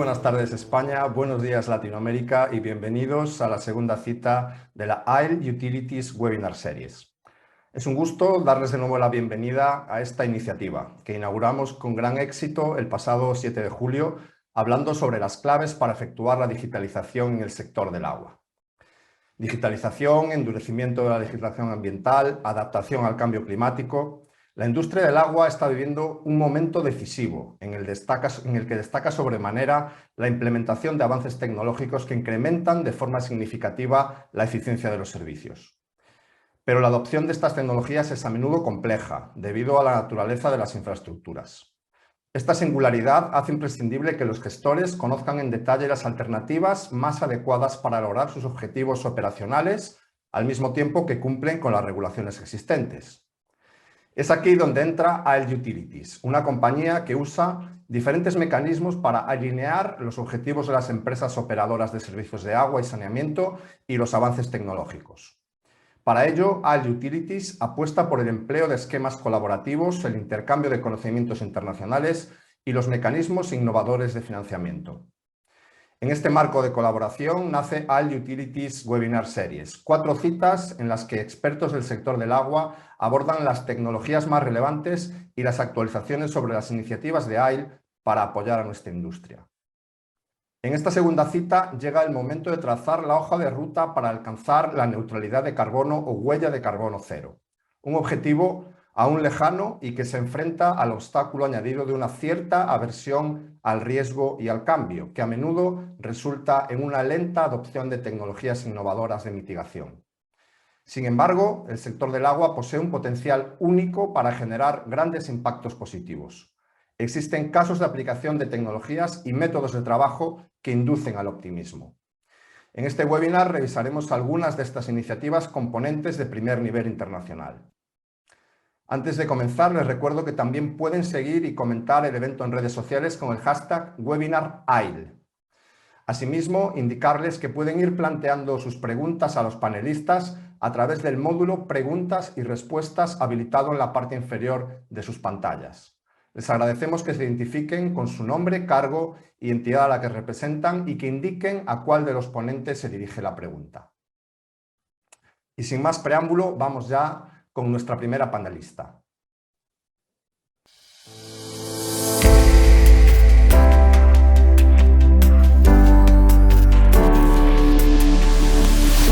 buenas tardes España, buenos días Latinoamérica y bienvenidos a la segunda cita de la AIL Utilities Webinar Series. Es un gusto darles de nuevo la bienvenida a esta iniciativa que inauguramos con gran éxito el pasado 7 de julio hablando sobre las claves para efectuar la digitalización en el sector del agua. Digitalización, endurecimiento de la legislación ambiental, adaptación al cambio climático. La industria del agua está viviendo un momento decisivo en el que destaca sobremanera la implementación de avances tecnológicos que incrementan de forma significativa la eficiencia de los servicios. Pero la adopción de estas tecnologías es a menudo compleja, debido a la naturaleza de las infraestructuras. Esta singularidad hace imprescindible que los gestores conozcan en detalle las alternativas más adecuadas para lograr sus objetivos operacionales, al mismo tiempo que cumplen con las regulaciones existentes. Es aquí donde entra AIL Utilities, una compañía que usa diferentes mecanismos para alinear los objetivos de las empresas operadoras de servicios de agua y saneamiento y los avances tecnológicos. Para ello, AIL Utilities apuesta por el empleo de esquemas colaborativos, el intercambio de conocimientos internacionales y los mecanismos innovadores de financiamiento. En este marco de colaboración nace AIL Utilities Webinar Series, 4 citas en las que expertos del sector del agua abordan las tecnologías más relevantes y las actualizaciones sobre las iniciativas de AIL para apoyar a nuestra industria. En esta segunda cita llega el momento de trazar la hoja de ruta para alcanzar la neutralidad de carbono o huella de carbono cero, un objetivo aún lejano y que se enfrenta al obstáculo añadido de una cierta aversión al riesgo y al cambio, que a menudo resulta en una lenta adopción de tecnologías innovadoras de mitigación. Sin embargo, el sector del agua posee un potencial único para generar grandes impactos positivos. Existen casos de aplicación de tecnologías y métodos de trabajo que inducen al optimismo. En este webinar revisaremos algunas de estas iniciativas componentes de primer nivel internacional. Antes de comenzar, les recuerdo que también pueden seguir y comentar el evento en redes sociales con el hashtag WebinarAIL. Asimismo, indicarles que pueden ir planteando sus preguntas a los panelistas a través del módulo Preguntas y Respuestas habilitado en la parte inferior de sus pantallas. Les agradecemos que se identifiquen con su nombre, cargo y entidad a la que representan y que indiquen a cuál de los ponentes se dirige la pregunta. Y sin más preámbulo, vamos ya con nuestra primera panelista.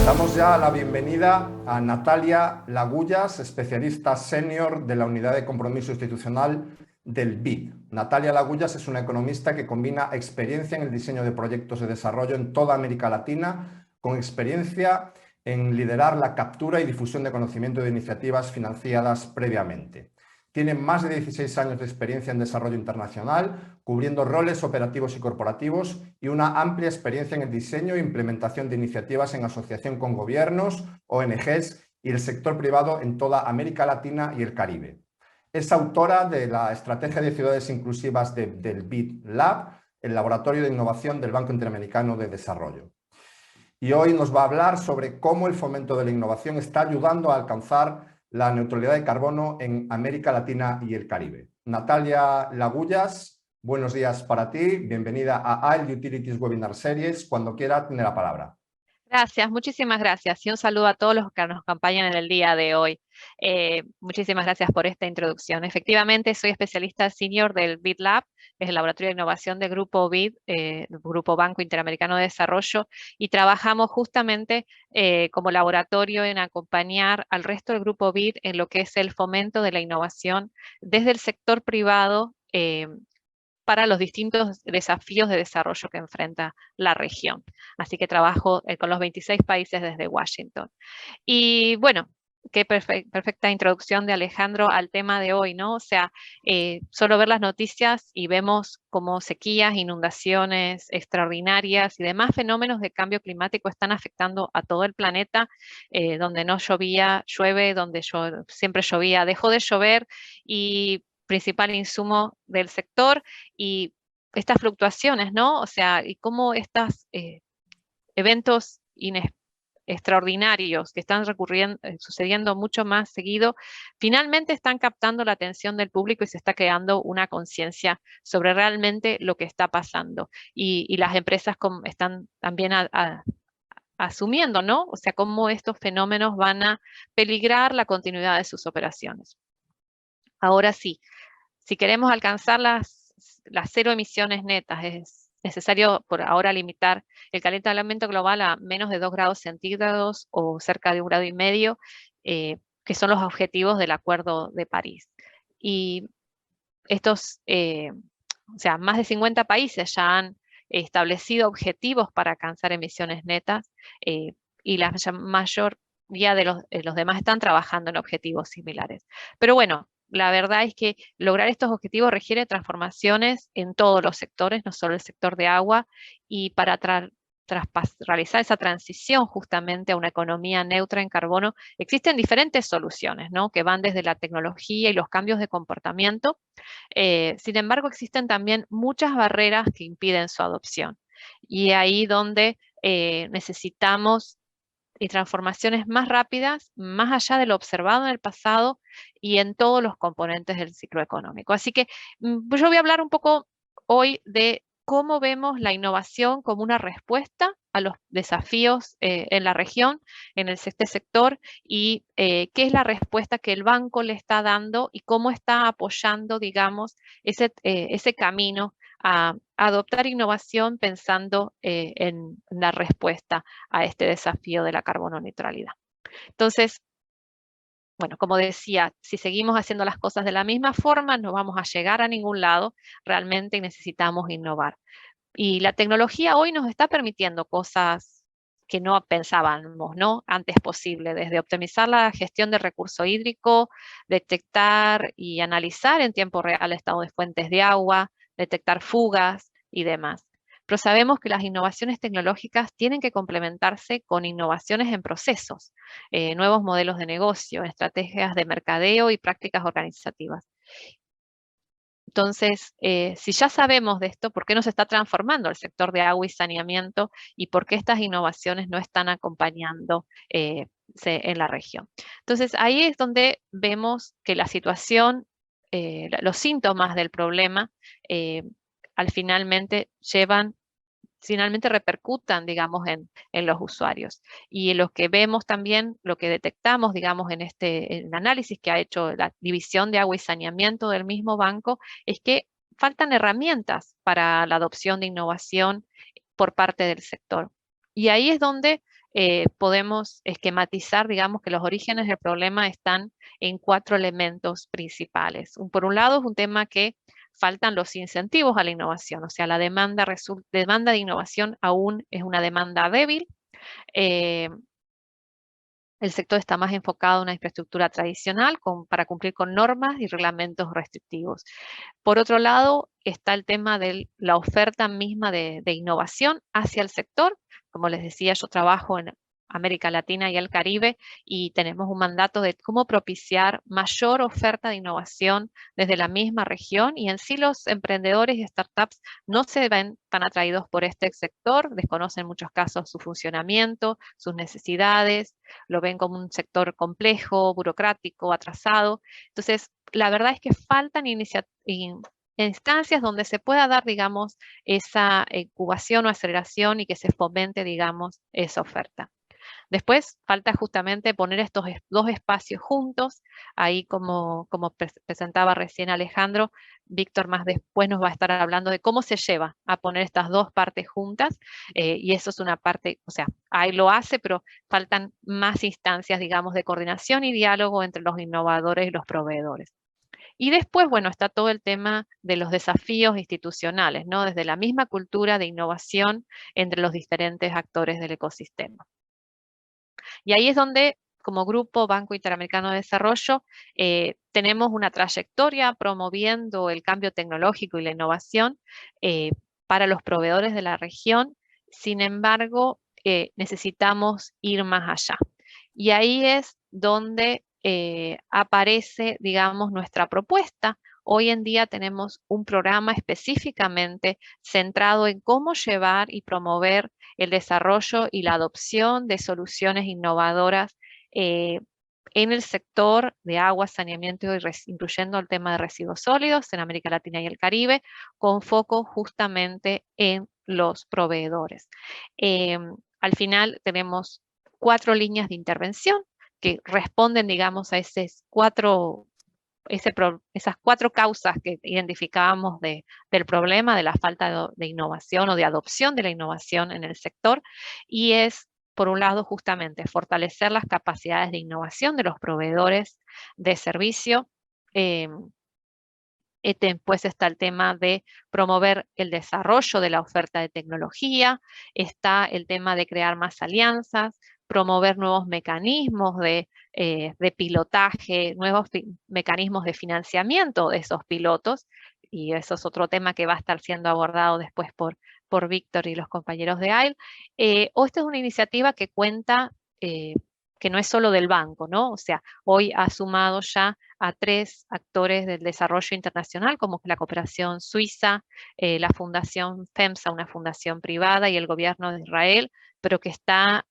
Damos ya la bienvenida a Natalia Lagullas, especialista senior de la Unidad de Compromiso Institucional del BID. Natalia Lagullas es una economista que combina experiencia en el diseño de proyectos de desarrollo en toda América Latina con experiencia en liderar la captura y difusión de conocimiento de iniciativas financiadas previamente. Tiene más de 16 años de experiencia en desarrollo internacional, cubriendo roles operativos y corporativos y una amplia experiencia en el diseño e implementación de iniciativas en asociación con gobiernos, ONGs y el sector privado en toda América Latina y el Caribe. Es autora de la Estrategia de Ciudades Inclusivas del BID Lab, el Laboratorio de Innovación del Banco Interamericano de Desarrollo. Y hoy nos va a hablar sobre cómo el fomento de la innovación está ayudando a alcanzar la neutralidad de carbono en América Latina y el Caribe. Natalia Lagullas, buenos días para ti. Bienvenida a AIL Utilities Webinar Series. Cuando quiera, tiene la palabra. Gracias, muchísimas gracias y un saludo a todos los que nos acompañan en el día de hoy. Muchísimas gracias por esta introducción. Efectivamente, soy especialista senior del BID Lab, es el Laboratorio de Innovación del Grupo BID, Grupo Banco Interamericano de Desarrollo, y trabajamos justamente como laboratorio en acompañar al resto del Grupo BID en lo que es el fomento de la innovación desde el sector privado para los distintos desafíos de desarrollo que enfrenta la región. Así que trabajo con los 26 países desde Washington. Y bueno, qué perfecta introducción de Alejandro al tema de hoy, ¿no? O sea, solo ver las noticias y vemos cómo sequías, inundaciones extraordinarias y demás fenómenos de cambio climático están afectando a todo el planeta. Donde no llovía, llueve, donde siempre llovía, dejó de llover, y principal insumo del sector, y estas fluctuaciones, ¿no? O sea, y cómo estos eventos extraordinarios que están sucediendo mucho más seguido, finalmente están captando la atención del público y se está creando una conciencia sobre realmente lo que está pasando. Y las empresas están también asumiendo, ¿no? O sea, cómo estos fenómenos van a peligrar la continuidad de sus operaciones. Ahora sí, si queremos alcanzar las 0 emisiones netas, es necesario por ahora limitar el calentamiento global a menos de 2 grados centígrados o cerca de 1,5 grados, que son los objetivos del Acuerdo de París. Y estos, o sea, más de 50 países ya han establecido objetivos para alcanzar emisiones netas, y la mayoría de los demás están trabajando en objetivos similares. Pero bueno, la verdad es que lograr estos objetivos requiere transformaciones en todos los sectores, no solo el sector de agua, y para realizar esa transición justamente a una economía neutra en carbono, existen diferentes soluciones, ¿no? Que van desde la tecnología y los cambios de comportamiento. Sin embargo, existen también muchas barreras que impiden su adopción. Y ahí donde necesitamos transformaciones más rápidas, más allá de lo observado en el pasado y en todos los componentes del ciclo económico. Así que yo voy a hablar un poco hoy de cómo vemos la innovación como una respuesta a los desafíos en la región, en este sector, y qué es la respuesta que el banco le está dando y cómo está apoyando, digamos, ese camino a adoptar innovación pensando en la respuesta a este desafío de la carbono neutralidad. Entonces, bueno, como decía, si seguimos haciendo las cosas de la misma forma, no vamos a llegar a ningún lado realmente y necesitamos innovar. Y la tecnología hoy nos está permitiendo cosas que no pensábamos, ¿no? Antes posible, desde optimizar la gestión del recurso hídrico, detectar y analizar en tiempo real el estado de fuentes de agua, detectar fugas y demás. Pero sabemos que las innovaciones tecnológicas tienen que complementarse con innovaciones en procesos, nuevos modelos de negocio, estrategias de mercadeo y prácticas organizativas. Entonces, si ya sabemos de esto, ¿por qué no se está transformando el sector de agua y saneamiento y por qué estas innovaciones no están acompañando en la región? Entonces, ahí es donde vemos que la situación, los síntomas del problema, finalmente repercutan, digamos, en los usuarios. Y lo que vemos también, lo que detectamos, digamos, en el análisis que ha hecho la División de Agua y Saneamiento del mismo banco, es que faltan herramientas para la adopción de innovación por parte del sector. Y ahí es donde podemos esquematizar, digamos, que los orígenes del problema están en 4 elementos principales. Por un lado, es un tema que faltan los incentivos a la innovación, o sea, la demanda de innovación aún es una demanda débil. El sector está más enfocado en una infraestructura tradicional para cumplir con normas y reglamentos restrictivos. Por otro lado, está el tema de la oferta misma de innovación hacia el sector. Como les decía, yo trabajo en América Latina y el Caribe y tenemos un mandato de cómo propiciar mayor oferta de innovación desde la misma región, y en sí los emprendedores y startups no se ven tan atraídos por este sector, desconocen en muchos casos su funcionamiento, sus necesidades, lo ven como un sector complejo, burocrático, atrasado. Entonces, la verdad es que faltan instancias donde se pueda dar, digamos, esa incubación o aceleración y que se fomente, digamos, esa oferta. Después falta justamente poner estos 2 espacios juntos, ahí como presentaba recién Alejandro, Víctor más después nos va a estar hablando de cómo se lleva a poner estas 2 partes juntas, y eso es una parte, o sea, ahí lo hace, pero faltan más instancias, digamos, de coordinación y diálogo entre los innovadores y los proveedores. Y después, bueno, está todo el tema de los desafíos institucionales, ¿no? Desde la misma cultura de innovación entre los diferentes actores del ecosistema. Y ahí es donde, como Grupo Banco Interamericano de Desarrollo, tenemos una trayectoria promoviendo el cambio tecnológico y la innovación para los proveedores de la región. Sin embargo, necesitamos ir más allá. Y ahí es donde aparece, digamos, nuestra propuesta hoy en día tenemos un programa específicamente centrado en cómo llevar y promover el desarrollo y la adopción de soluciones innovadoras en el sector de agua, saneamiento, incluyendo el tema de residuos sólidos en América Latina y el Caribe, con foco justamente en los proveedores. Al final tenemos 4 líneas de intervención que responden, digamos, a esas 4 causas que identificábamos del problema, de la falta de innovación o de adopción de la innovación en el sector, y es, por un lado, justamente fortalecer las capacidades de innovación de los proveedores de servicio. Después está el tema de promover el desarrollo de la oferta de tecnología, está el tema de crear más alianzas, promover nuevos mecanismos de pilotaje, nuevos mecanismos de financiamiento de esos pilotos, y eso es otro tema que va a estar siendo abordado después por Víctor y los compañeros de AIL. O esta es una iniciativa que cuenta, que no es solo del banco, ¿no? O sea, hoy ha sumado ya a 3 actores del desarrollo internacional, como la cooperación suiza, la fundación FEMSA, una fundación privada, y el gobierno de Israel, pero que está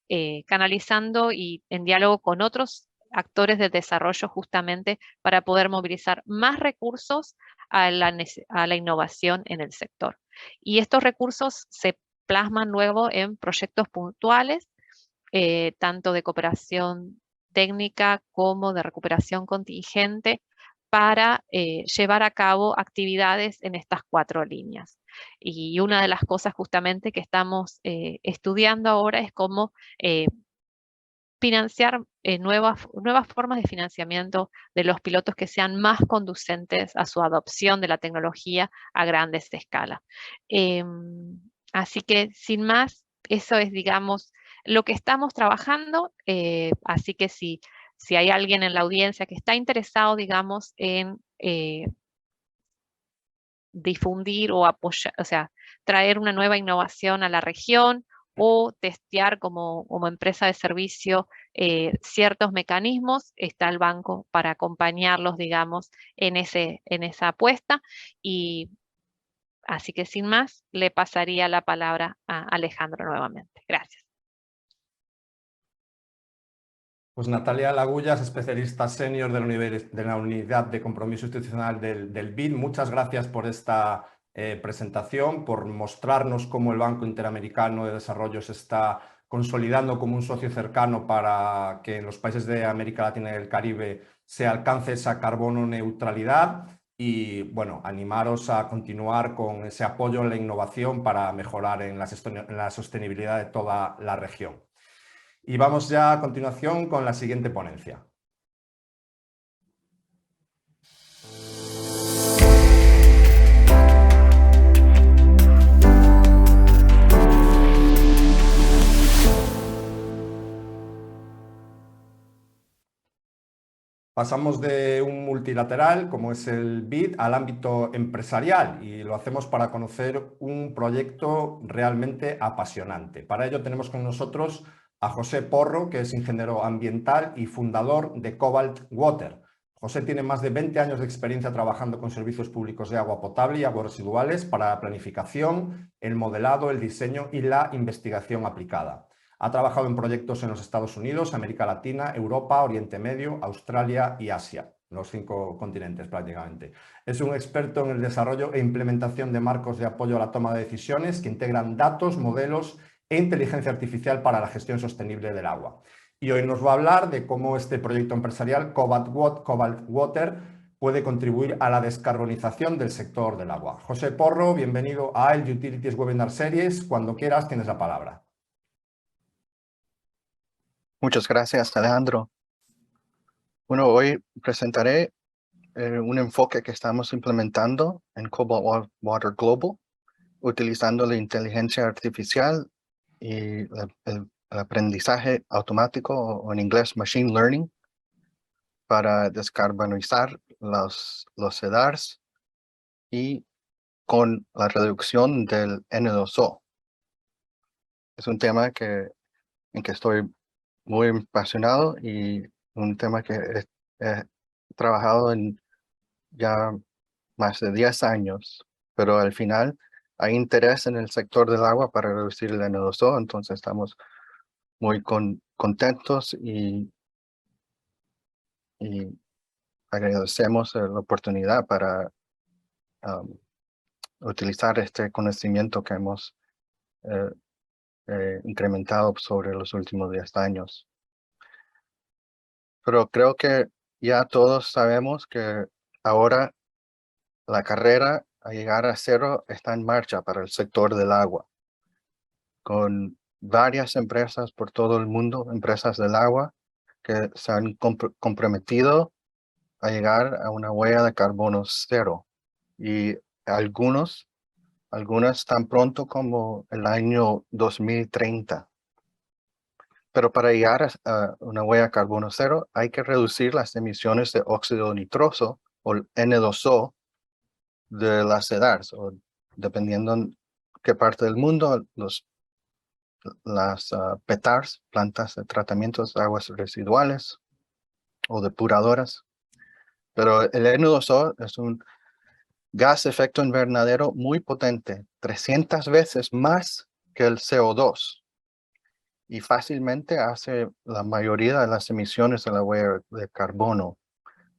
canalizando y en diálogo con otros actores del desarrollo justamente para poder movilizar más recursos a la innovación en el sector. Y estos recursos se plasman luego en proyectos puntuales, tanto de cooperación técnica como de recuperación contingente, para llevar a cabo actividades en estas 4 líneas. Y una de las cosas justamente que estamos estudiando ahora es cómo financiar nuevas formas de financiamiento de los pilotos que sean más conducentes a su adopción de la tecnología a grandes escalas. Así que, sin más, eso es, digamos, lo que estamos trabajando. Así que si hay alguien en la audiencia que está interesado, digamos, en difundir o apoyar, o sea, traer una nueva innovación a la región, o testear como empresa de servicio ciertos mecanismos, está el banco para acompañarlos, digamos, en esa apuesta. Y así que, sin más, le pasaría la palabra a Alejandro nuevamente. Gracias. Pues Natalia Lagulla es especialista senior de la Unidad de Compromiso Institucional del BID. Muchas gracias por esta presentación, por mostrarnos cómo el Banco Interamericano de Desarrollo se está consolidando como un socio cercano para que en los países de América Latina y el Caribe se alcance esa carbono neutralidad. Y bueno, animaros a continuar con ese apoyo en la innovación para mejorar en la sostenibilidad de toda la región. Y vamos ya a continuación con la siguiente ponencia. Pasamos de un multilateral, como es el BID, al ámbito empresarial, y lo hacemos para conocer un proyecto realmente apasionante. Para ello tenemos con nosotros a José Porro, que es ingeniero ambiental y fundador de Cobalt Water. José tiene más de 20 años de experiencia trabajando con servicios públicos de agua potable y aguas residuales para la planificación, el modelado, el diseño y la investigación aplicada. Ha trabajado en proyectos en los Estados Unidos, América Latina, Europa, Oriente Medio, Australia y Asia, los 5 continentes prácticamente. Es un experto en el desarrollo e implementación de marcos de apoyo a la toma de decisiones que integran datos, modelos e inteligencia artificial para la gestión sostenible del agua. Y hoy nos va a hablar de cómo este proyecto empresarial, Cobalt Water, puede contribuir a la descarbonización del sector del agua. José Porro, bienvenido a AIL Utilities Webinar Series. Cuando quieras, tienes la palabra. Muchas gracias, Alejandro. Bueno, hoy presentaré un enfoque que estamos implementando en Cobalt Water Global, utilizando la inteligencia artificial y el aprendizaje automático, o en inglés Machine Learning, para descarbonizar los CEDARs y con la reducción del N2O. Es un tema en que estoy muy apasionado y un tema que he trabajado en ya más de 10 años, pero al final hay interés en el sector del agua para reducir el N2O, entonces estamos muy contentos y agradecemos la oportunidad para utilizar este conocimiento que hemos incrementado sobre los últimos 10 años. Pero creo que ya todos sabemos que ahora la carrera a llegar a cero está en marcha para el sector del agua, con varias empresas por todo el mundo, empresas del agua, que se han comprometido a llegar a una huella de carbono cero. Y algunas tan pronto como el año 2030. Pero para llegar a una huella de carbono cero, hay que reducir las emisiones de óxido nitroso, o el N2O, de las CEDARs, o dependiendo en qué parte del mundo, las PETARs, plantas de tratamiento de aguas residuales o depuradoras. Pero el N2O es un gas de efecto invernadero muy potente, 300 veces más que el CO2. Y fácilmente hace la mayoría de las emisiones de la huella de carbono,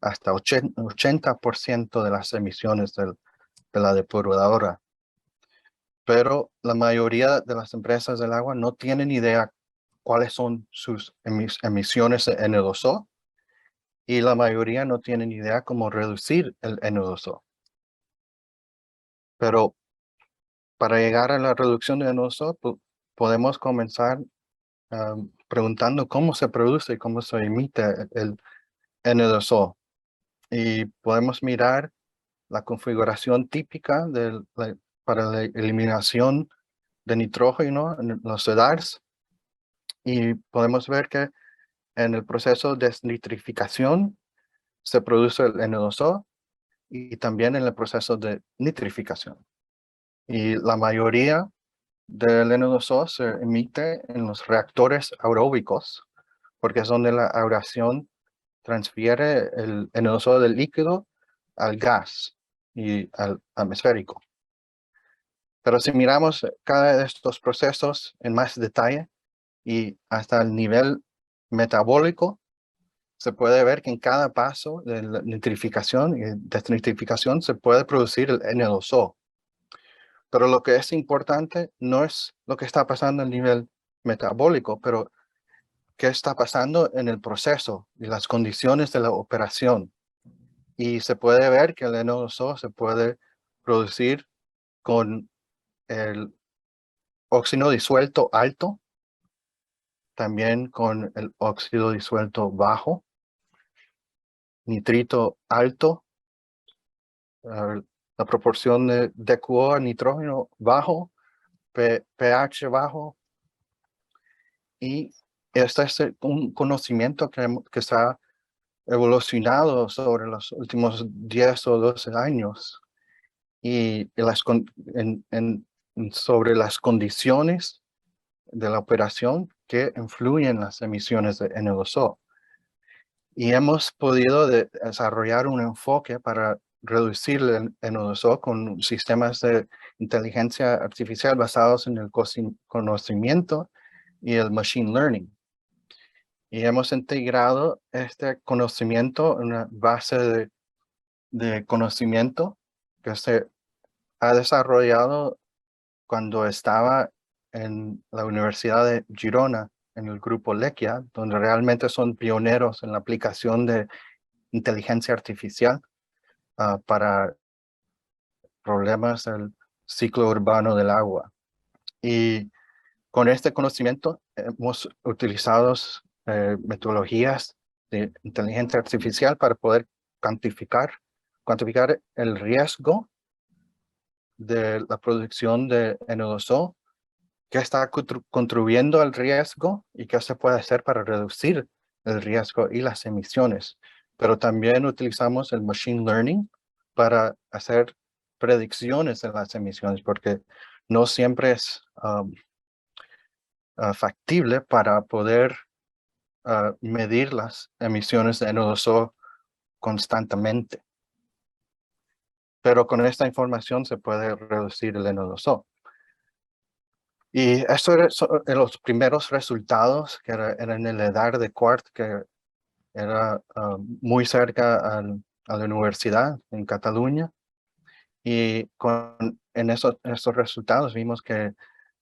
hasta 80% de las emisiones de la depuradora. Pero la mayoría de las empresas del agua no tienen idea cuáles son sus emisiones de N2O, y la mayoría no tienen idea cómo reducir el N2O. Pero para llegar a la reducción de N2O, podemos comenzar preguntando cómo se produce y cómo se emite el N2O. Y podemos mirar la configuración típica para la eliminación de nitrógeno en los CEDARs. Y podemos ver que en el proceso de desnitrificación se produce el N2O, y también en el proceso de nitrificación. Y la mayoría del N2O se emite en los reactores aeróbicos, porque es donde la aeración transfiere el N2O del líquido al gas y al atmosférico. Pero si miramos cada de estos procesos en más detalle y hasta el nivel metabólico, se puede ver que en cada paso de la nitrificación y desnitrificación se puede producir el N2O. Pero lo que es importante no es lo que está pasando a nivel metabólico, pero qué está pasando en el proceso y las condiciones de la operación. Y se puede ver que el N2O se puede producir con el óxido disuelto alto, también con el óxido disuelto bajo, nitrito alto, la proporción de DQO a nitrógeno bajo, pH bajo. Y este es un conocimiento que está evolucionado sobre los últimos 10 o 12 años, y sobre las condiciones de la operación que influyen las emisiones de N2O. Y hemos podido desarrollar un enfoque para reducir el N2O con sistemas de inteligencia artificial basados en el conocimiento y el machine learning. Y hemos integrado este conocimiento en una base de conocimiento que se ha desarrollado cuando estaba en la Universidad de Girona, en el grupo Lequia, donde realmente son pioneros en la aplicación de inteligencia artificial para problemas del ciclo urbano del agua. Y con este conocimiento hemos utilizado metodologías de inteligencia artificial para poder cuantificar el riesgo de la producción de N2O, qué está contribuyendo al riesgo y qué se puede hacer para reducir el riesgo y las emisiones. Pero también utilizamos el machine learning para hacer predicciones de las emisiones, porque no siempre es factible para poder medir las emisiones de N2O constantemente. pero con esta información se puede reducir el N2O. Y estos eran los primeros resultados que eran en el EDAR de Quart, que era muy cerca a la universidad en Cataluña. Y en estos resultados vimos que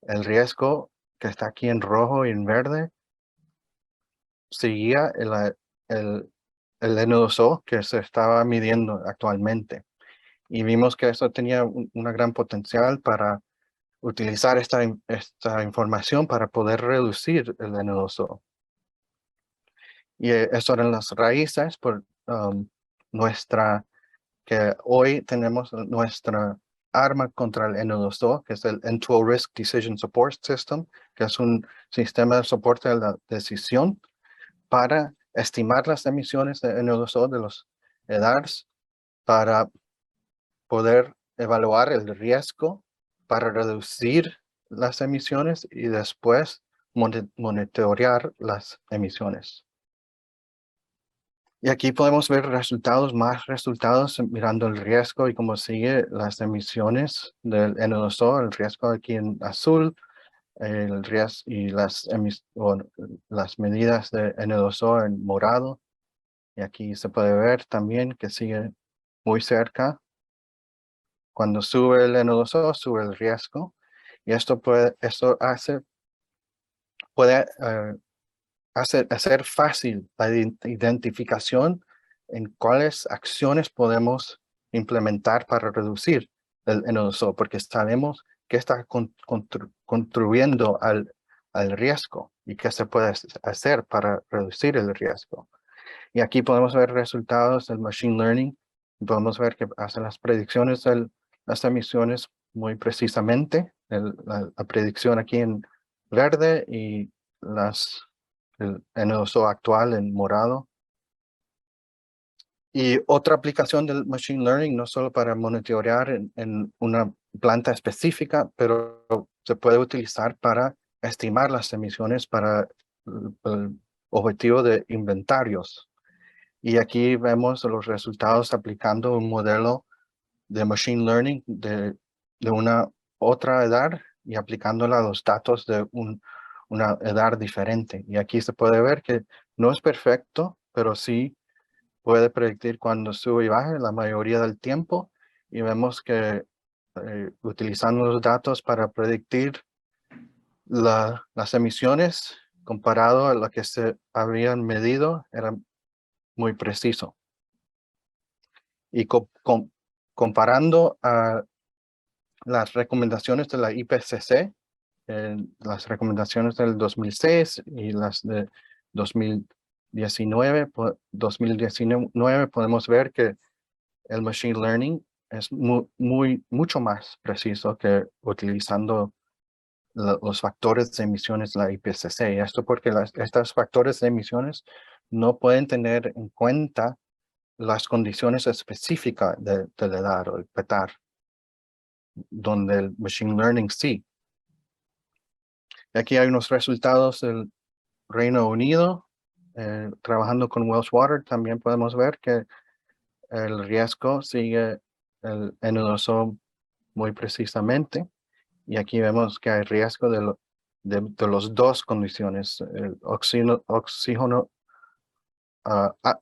el riesgo que está aquí en rojo y en verde seguía el N2O que se estaba midiendo actualmente. Y vimos que eso tenía una gran potencial para utilizar esta información para poder reducir el N2O. Y eso eran las raíces por que hoy tenemos nuestra arma contra el N2O, que es el N2O Risk Decision Support System, que es un sistema de soporte de la decisión para estimar las emisiones de N2O de los EDARs, para poder evaluar el riesgo para reducir las emisiones y después monitorear las emisiones. Y aquí podemos ver más resultados mirando el riesgo y cómo sigue las emisiones del N2O, el riesgo aquí en azul, el riesgo y las medidas de N2O en morado. Y aquí se puede ver también que sigue muy cerca. Cuando sube el N2O, sube el riesgo. Y esto puede hacer fácil la identificación en cuáles acciones podemos implementar para reducir el N2O, porque sabemos qué está contribuyendo al riesgo y qué se puede hacer para reducir el riesgo. Y aquí podemos ver resultados del Machine Learning. Podemos ver que hacen las predicciones de las emisiones muy precisamente. La predicción aquí en verde y el N2O actual en morado. Y otra aplicación del Machine Learning, no solo para monitorear en una planta específica, pero se puede utilizar para estimar las emisiones para el objetivo de inventarios. Y aquí vemos los resultados aplicando un modelo de Machine Learning de una otra EDAR y aplicándola a los datos de una EDAR diferente. Y aquí se puede ver que no es perfecto, pero sí puede predecir cuando sube y baja la mayoría del tiempo. Y vemos que utilizando los datos para predecir las emisiones comparado a lo que se habían medido, era muy preciso. Y comparando a las recomendaciones de la IPCC, las recomendaciones del 2006 y las de 2019, podemos ver que el Machine Learning es mucho más preciso que utilizando los factores de emisiones de la IPCC. Y esto porque estos factores de emisiones no pueden tener en cuenta las condiciones específicas del EDAR o el PETAR, donde el Machine Learning sí. Aquí hay unos resultados del Reino Unido. Trabajando con Welsh Water también podemos ver que el riesgo sigue el N2O muy precisamente. Y aquí vemos que hay riesgo de las dos condiciones, el oxígeno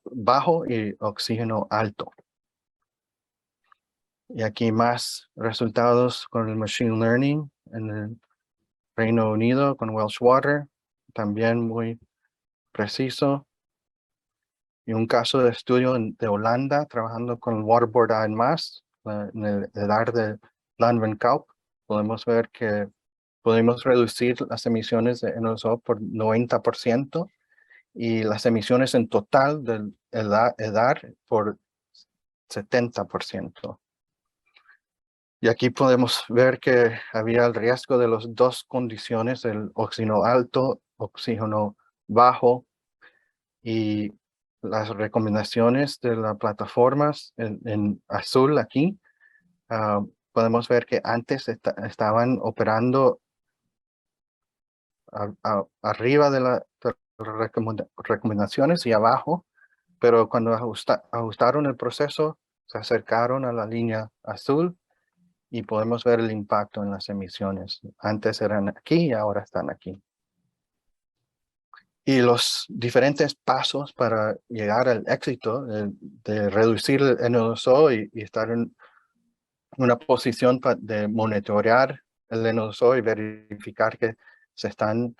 bajo y oxígeno alto. Y aquí más resultados con el Machine Learning en el Reino Unido con Welsh Water, también muy preciso. Y un caso de estudio de Holanda, trabajando con Waterboard ANMAS, en el EDAR de Lanvenkamp, podemos ver que podemos reducir las emisiones de N2O por 90% y las emisiones en total del EDAR por 70%. Y aquí podemos ver que había el riesgo de las dos condiciones, el oxígeno alto, oxígeno bajo, y las recomendaciones de las plataformas en azul aquí. Podemos ver que antes estaban operando arriba de las recomendaciones y abajo, pero cuando ajustaron el proceso se acercaron a la línea azul y podemos ver el impacto en las emisiones. Antes eran aquí y ahora están aquí. Y los diferentes pasos para llegar al éxito de reducir el N2O y estar en una posición de monitorear el N2O y verificar que se están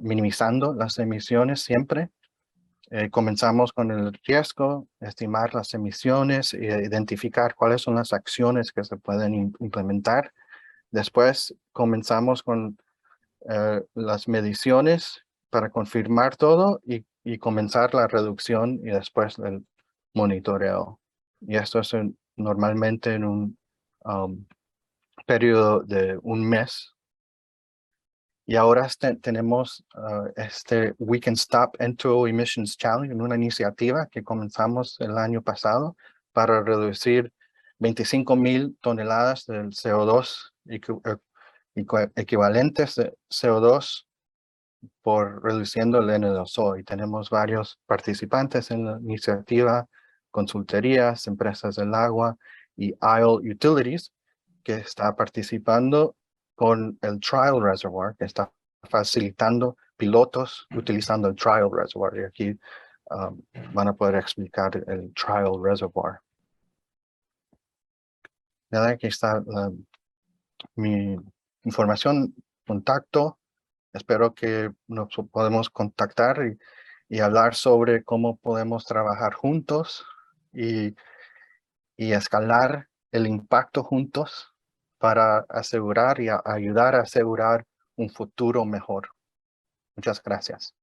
minimizando las emisiones siempre. Comenzamos con el riesgo, estimar las emisiones e identificar cuáles son las acciones que se pueden implementar. Después comenzamos con las mediciones para confirmar todo y comenzar la reducción y después el monitoreo. Y esto es normalmente en un periodo de un mes. Y ahora tenemos este We Can Stop N2O Emissions Challenge, una iniciativa que comenzamos el año pasado para reducir 25,000 toneladas del CO2 equivalentes de CO2 por reduciendo el N2O. Y tenemos varios participantes en la iniciativa, consultorías, empresas del agua y ISLE Utilities, que está participando con el Trial Reservoir, que está facilitando pilotos utilizando el Trial Reservoir. Y aquí van a poder explicar el Trial Reservoir. Aquí está mi información, contacto. Espero que nos podemos contactar y hablar sobre cómo podemos trabajar juntos y escalar el impacto juntos para asegurar y ayudar a asegurar un futuro mejor. Muchas gracias.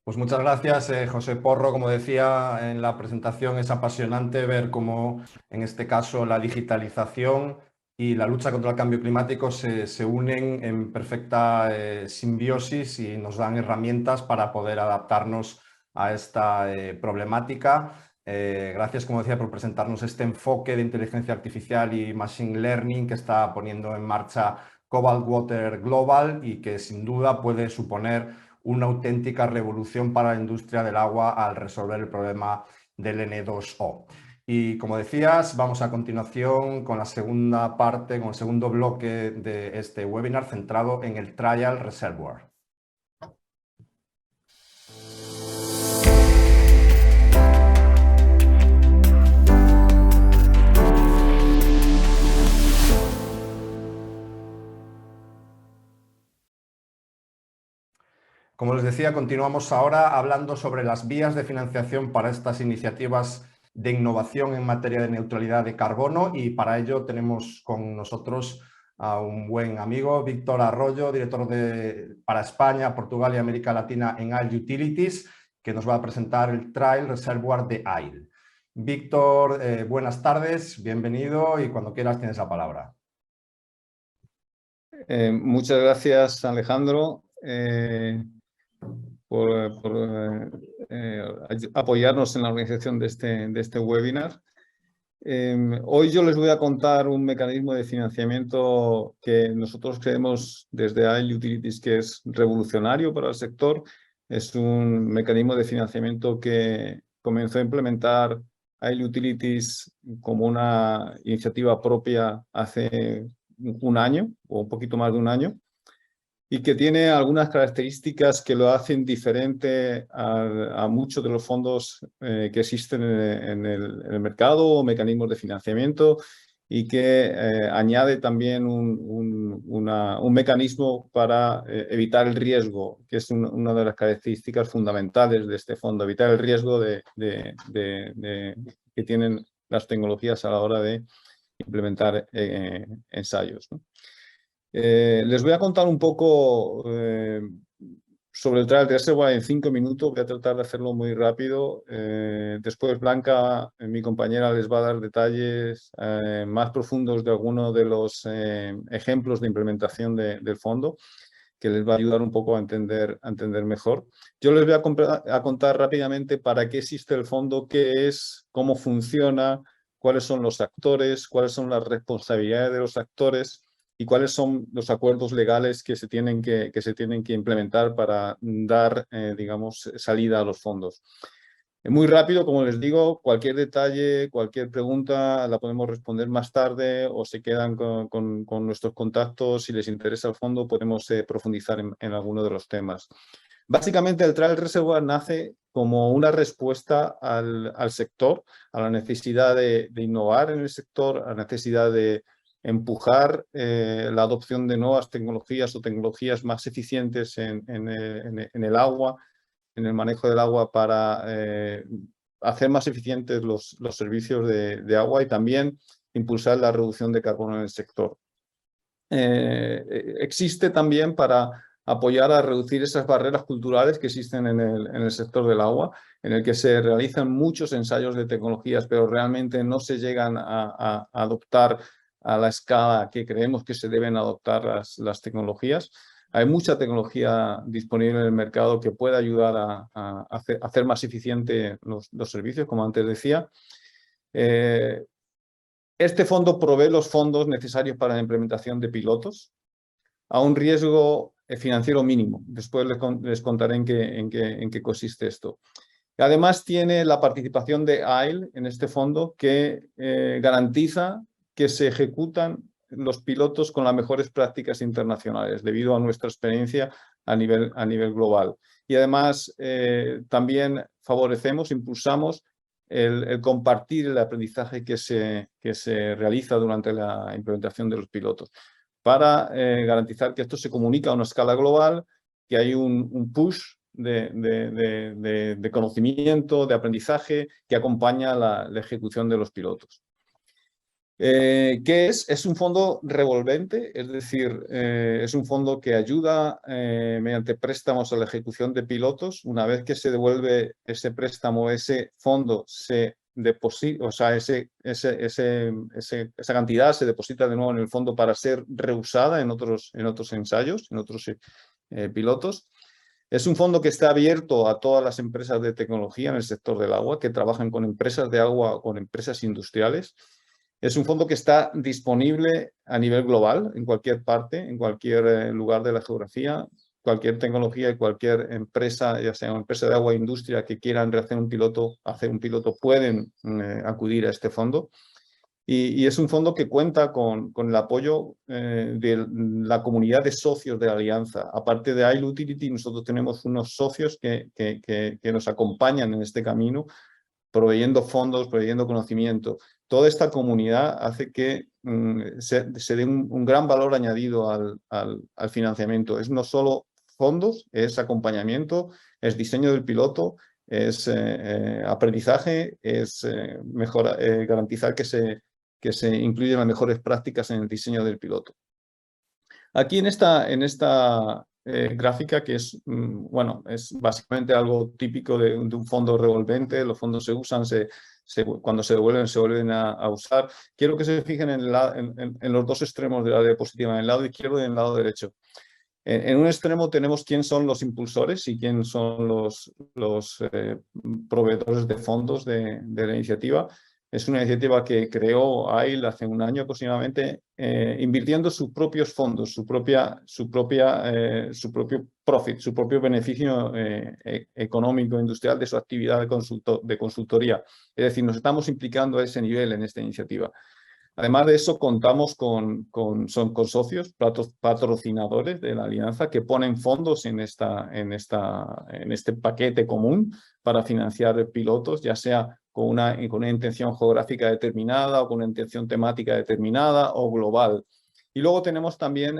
Pues muchas gracias, José Porro. Como decía en la presentación, es apasionante ver cómo, en este caso, la digitalización y la lucha contra el cambio climático se unen en perfecta simbiosis y nos dan herramientas para poder adaptarnos a esta problemática. Gracias, como decía, por presentarnos este enfoque de inteligencia artificial y machine learning que está poniendo en marcha Cobalt Water Global y que sin duda puede suponer una auténtica revolución para la industria del agua al resolver el problema del N2O. Y como decías, vamos a continuación con la segunda parte, con el segundo bloque de este webinar centrado en el Trial Reservoir. Como les decía, continuamos ahora hablando sobre las vías de financiación para estas iniciativas de innovación en materia de neutralidad de carbono y para ello tenemos con nosotros a un buen amigo, Víctor Arroyo, director para España, Portugal y América Latina en ISLE Utilities, que nos va a presentar el Trial Reservoir de ISLE. Víctor, buenas tardes, bienvenido y cuando quieras tienes la palabra. Muchas gracias, Alejandro, por apoyarnos en la organización de este webinar. Hoy yo les voy a contar un mecanismo de financiamiento que nosotros creemos desde ISLE Utilities que es revolucionario para el sector. Es un mecanismo de financiamiento que comenzó a implementar ISLE Utilities como una iniciativa propia hace un año o un poquito más de un año y que tiene algunas características que lo hacen diferente a muchos de los fondos que existen en el mercado o mecanismos de financiamiento y que añade también un mecanismo para evitar el riesgo, que es una de las características fundamentales de este fondo, evitar el riesgo que tienen las tecnologías a la hora de implementar ensayos, ¿no? Les voy a contar un poco sobre el Trial Reservoir en 5 minutos. Voy a tratar de hacerlo muy rápido. Después Blanca, mi compañera, les va a dar detalles más profundos de algunos de los ejemplos de implementación del fondo, que les va a ayudar un poco a entender mejor. Yo les voy a contar rápidamente para qué existe el fondo, qué es, cómo funciona, cuáles son los actores, cuáles son las responsabilidades de los actores y cuáles son los acuerdos legales que se tienen que implementar para dar, digamos, salida a los fondos. Muy rápido, como les digo, cualquier detalle, cualquier pregunta la podemos responder más tarde o se quedan con nuestros contactos. Si les interesa el fondo, podemos profundizar en alguno de los temas. Básicamente, el Trial Reservoir nace como una respuesta al sector, a la necesidad de innovar en el sector, a la necesidad de empujar la adopción de nuevas tecnologías o tecnologías más eficientes en el agua, en el manejo del agua para hacer más eficientes los servicios de agua y también impulsar la reducción de carbono en el sector. Existe también para apoyar a reducir esas barreras culturales que existen en el sector del agua, en el que se realizan muchos ensayos de tecnologías, pero realmente no se llegan a adoptar a la escala que creemos que se deben adoptar las tecnologías. Hay mucha tecnología disponible en el mercado que puede ayudar a hacer más eficiente los servicios, como antes decía. Este fondo provee los fondos necesarios para la implementación de pilotos a un riesgo financiero mínimo. Después les contaré en qué consiste esto. Además, tiene la participación de AIL en este fondo que garantiza que se ejecutan los pilotos con las mejores prácticas internacionales debido a nuestra experiencia a nivel global. Y además también favorecemos, impulsamos el compartir el aprendizaje que se realiza durante la implementación de los pilotos para garantizar que esto se comunica a una escala global, que hay un push de conocimiento, de aprendizaje que acompaña la ejecución de los pilotos. ¿Qué es? Es un fondo revolvente, es decir, es un fondo que ayuda mediante préstamos a la ejecución de pilotos. Una vez que se devuelve ese préstamo, ese fondo se deposita, o sea, esa cantidad se deposita de nuevo en el fondo para ser reusada en otros ensayos, en otros pilotos. Es un fondo que está abierto a todas las empresas de tecnología en el sector del agua, que trabajan con empresas de agua o con empresas industriales. Es un fondo que está disponible a nivel global, en cualquier parte, en cualquier lugar de la geografía. Cualquier tecnología y cualquier empresa, ya sea una empresa de agua o industria que quieran hacer un piloto, pueden acudir a este fondo. Y es un fondo que cuenta con el apoyo de la comunidad de socios de la alianza. Aparte de AIL Utility, nosotros tenemos unos socios que nos acompañan en este camino, proveyendo fondos, proveyendo conocimiento. Toda esta comunidad hace que se dé un gran valor añadido al financiamiento. Es no solo fondos, es acompañamiento, es diseño del piloto, es aprendizaje, es garantizar que se incluyen las mejores prácticas en el diseño del piloto. Aquí en esta gráfica, que es, bueno, es básicamente algo típico de un fondo revolvente. Los fondos se usan, cuando se vuelven a usar. Quiero que se fijen en los dos extremos de la diapositiva, en el lado izquierdo y en el lado derecho. En un extremo tenemos quién son los impulsores y quién son los proveedores de fondos de la iniciativa. Es una iniciativa que creó AIL hace un año aproximadamente, invirtiendo sus propios fondos, su propio profit, su propio beneficio económico industrial de su actividad de consultoría. Es decir, nos estamos implicando a ese nivel en esta iniciativa. Además de eso, contamos con socios, patrocinadores de la alianza que ponen fondos en este paquete común para financiar pilotos, ya sea con una intención geográfica determinada o con una intención temática determinada o global. Y luego tenemos también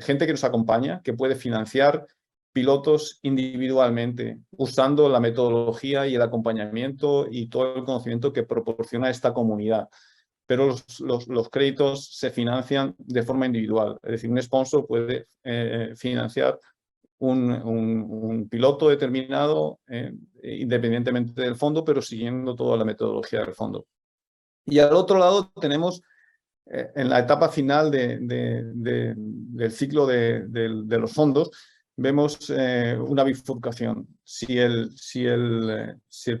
gente que nos acompaña, que puede financiar pilotos individualmente, usando la metodología y el acompañamiento y todo el conocimiento que proporciona esta comunidad. Pero los créditos se financian de forma individual. Es decir, un sponsor puede financiar un piloto determinado independientemente del fondo, pero siguiendo toda la metodología del fondo. Y al otro lado tenemos, en la etapa final del ciclo de los fondos, vemos una bifurcación. Si el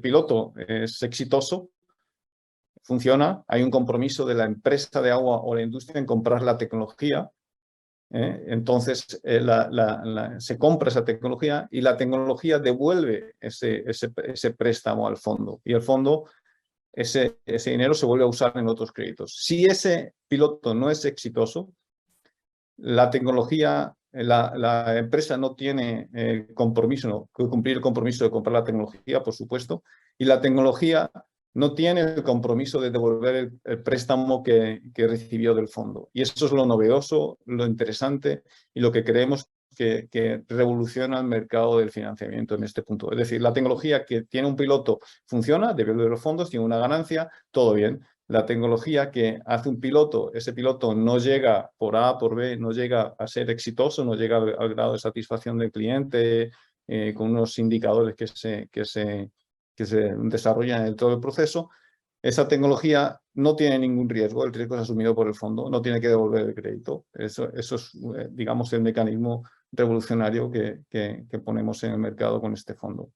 piloto es exitoso, funciona, hay un compromiso de la empresa de agua o la industria en comprar la tecnología, Entonces se compra esa tecnología y la tecnología devuelve ese préstamo al fondo. Y el fondo, ese dinero se vuelve a usar en otros créditos. Si ese piloto no es exitoso, la tecnología, la empresa no tiene compromiso, que cumplir el compromiso de comprar la tecnología, por supuesto, y la tecnología no tiene el compromiso de devolver el préstamo que recibió del fondo. Y eso es lo novedoso, lo interesante y lo que creemos que revoluciona el mercado del financiamiento en este punto. Es decir, la tecnología que tiene un piloto funciona, devuelve los fondos, tiene una ganancia, todo bien. La tecnología que hace un piloto, ese piloto no llega por A, por B, no llega a ser exitoso, no llega al grado de satisfacción del cliente con unos indicadores que se desarrollan en todo el proceso. Esa tecnología no tiene ningún riesgo, el riesgo es asumido por el fondo, no tiene que devolver el crédito. Eso es, digamos, el mecanismo revolucionario que ponemos en el mercado con este fondo.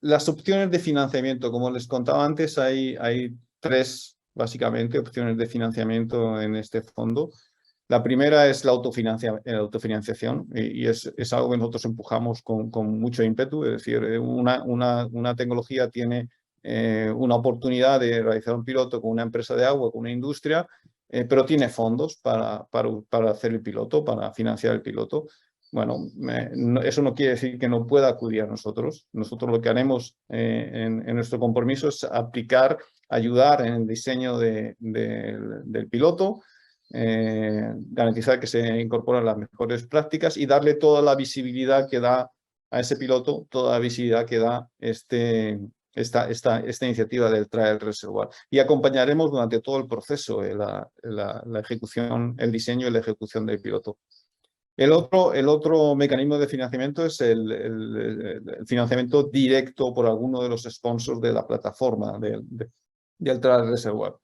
Las opciones de financiamiento, como les contaba antes, hay tres, básicamente, opciones de financiamiento en este fondo. La primera es la autofinanciación y es algo que nosotros empujamos con mucho ímpetu. Es decir, una tecnología tiene una oportunidad de realizar un piloto con una empresa de agua, con una industria, pero tiene fondos para hacer el piloto, para financiar el piloto. Bueno, eso no quiere decir que no pueda acudir a nosotros. Nosotros lo que haremos en nuestro compromiso es ayudar en el diseño del piloto, garantizar que se incorporan las mejores prácticas y darle toda la visibilidad que da a ese piloto, toda la visibilidad que da esta iniciativa del Trial Reservoir. Y acompañaremos durante todo el proceso la ejecución, el diseño y la ejecución del piloto. El otro mecanismo de financiamiento es el financiamiento directo por alguno de los sponsors de la plataforma del Trial Reservoir.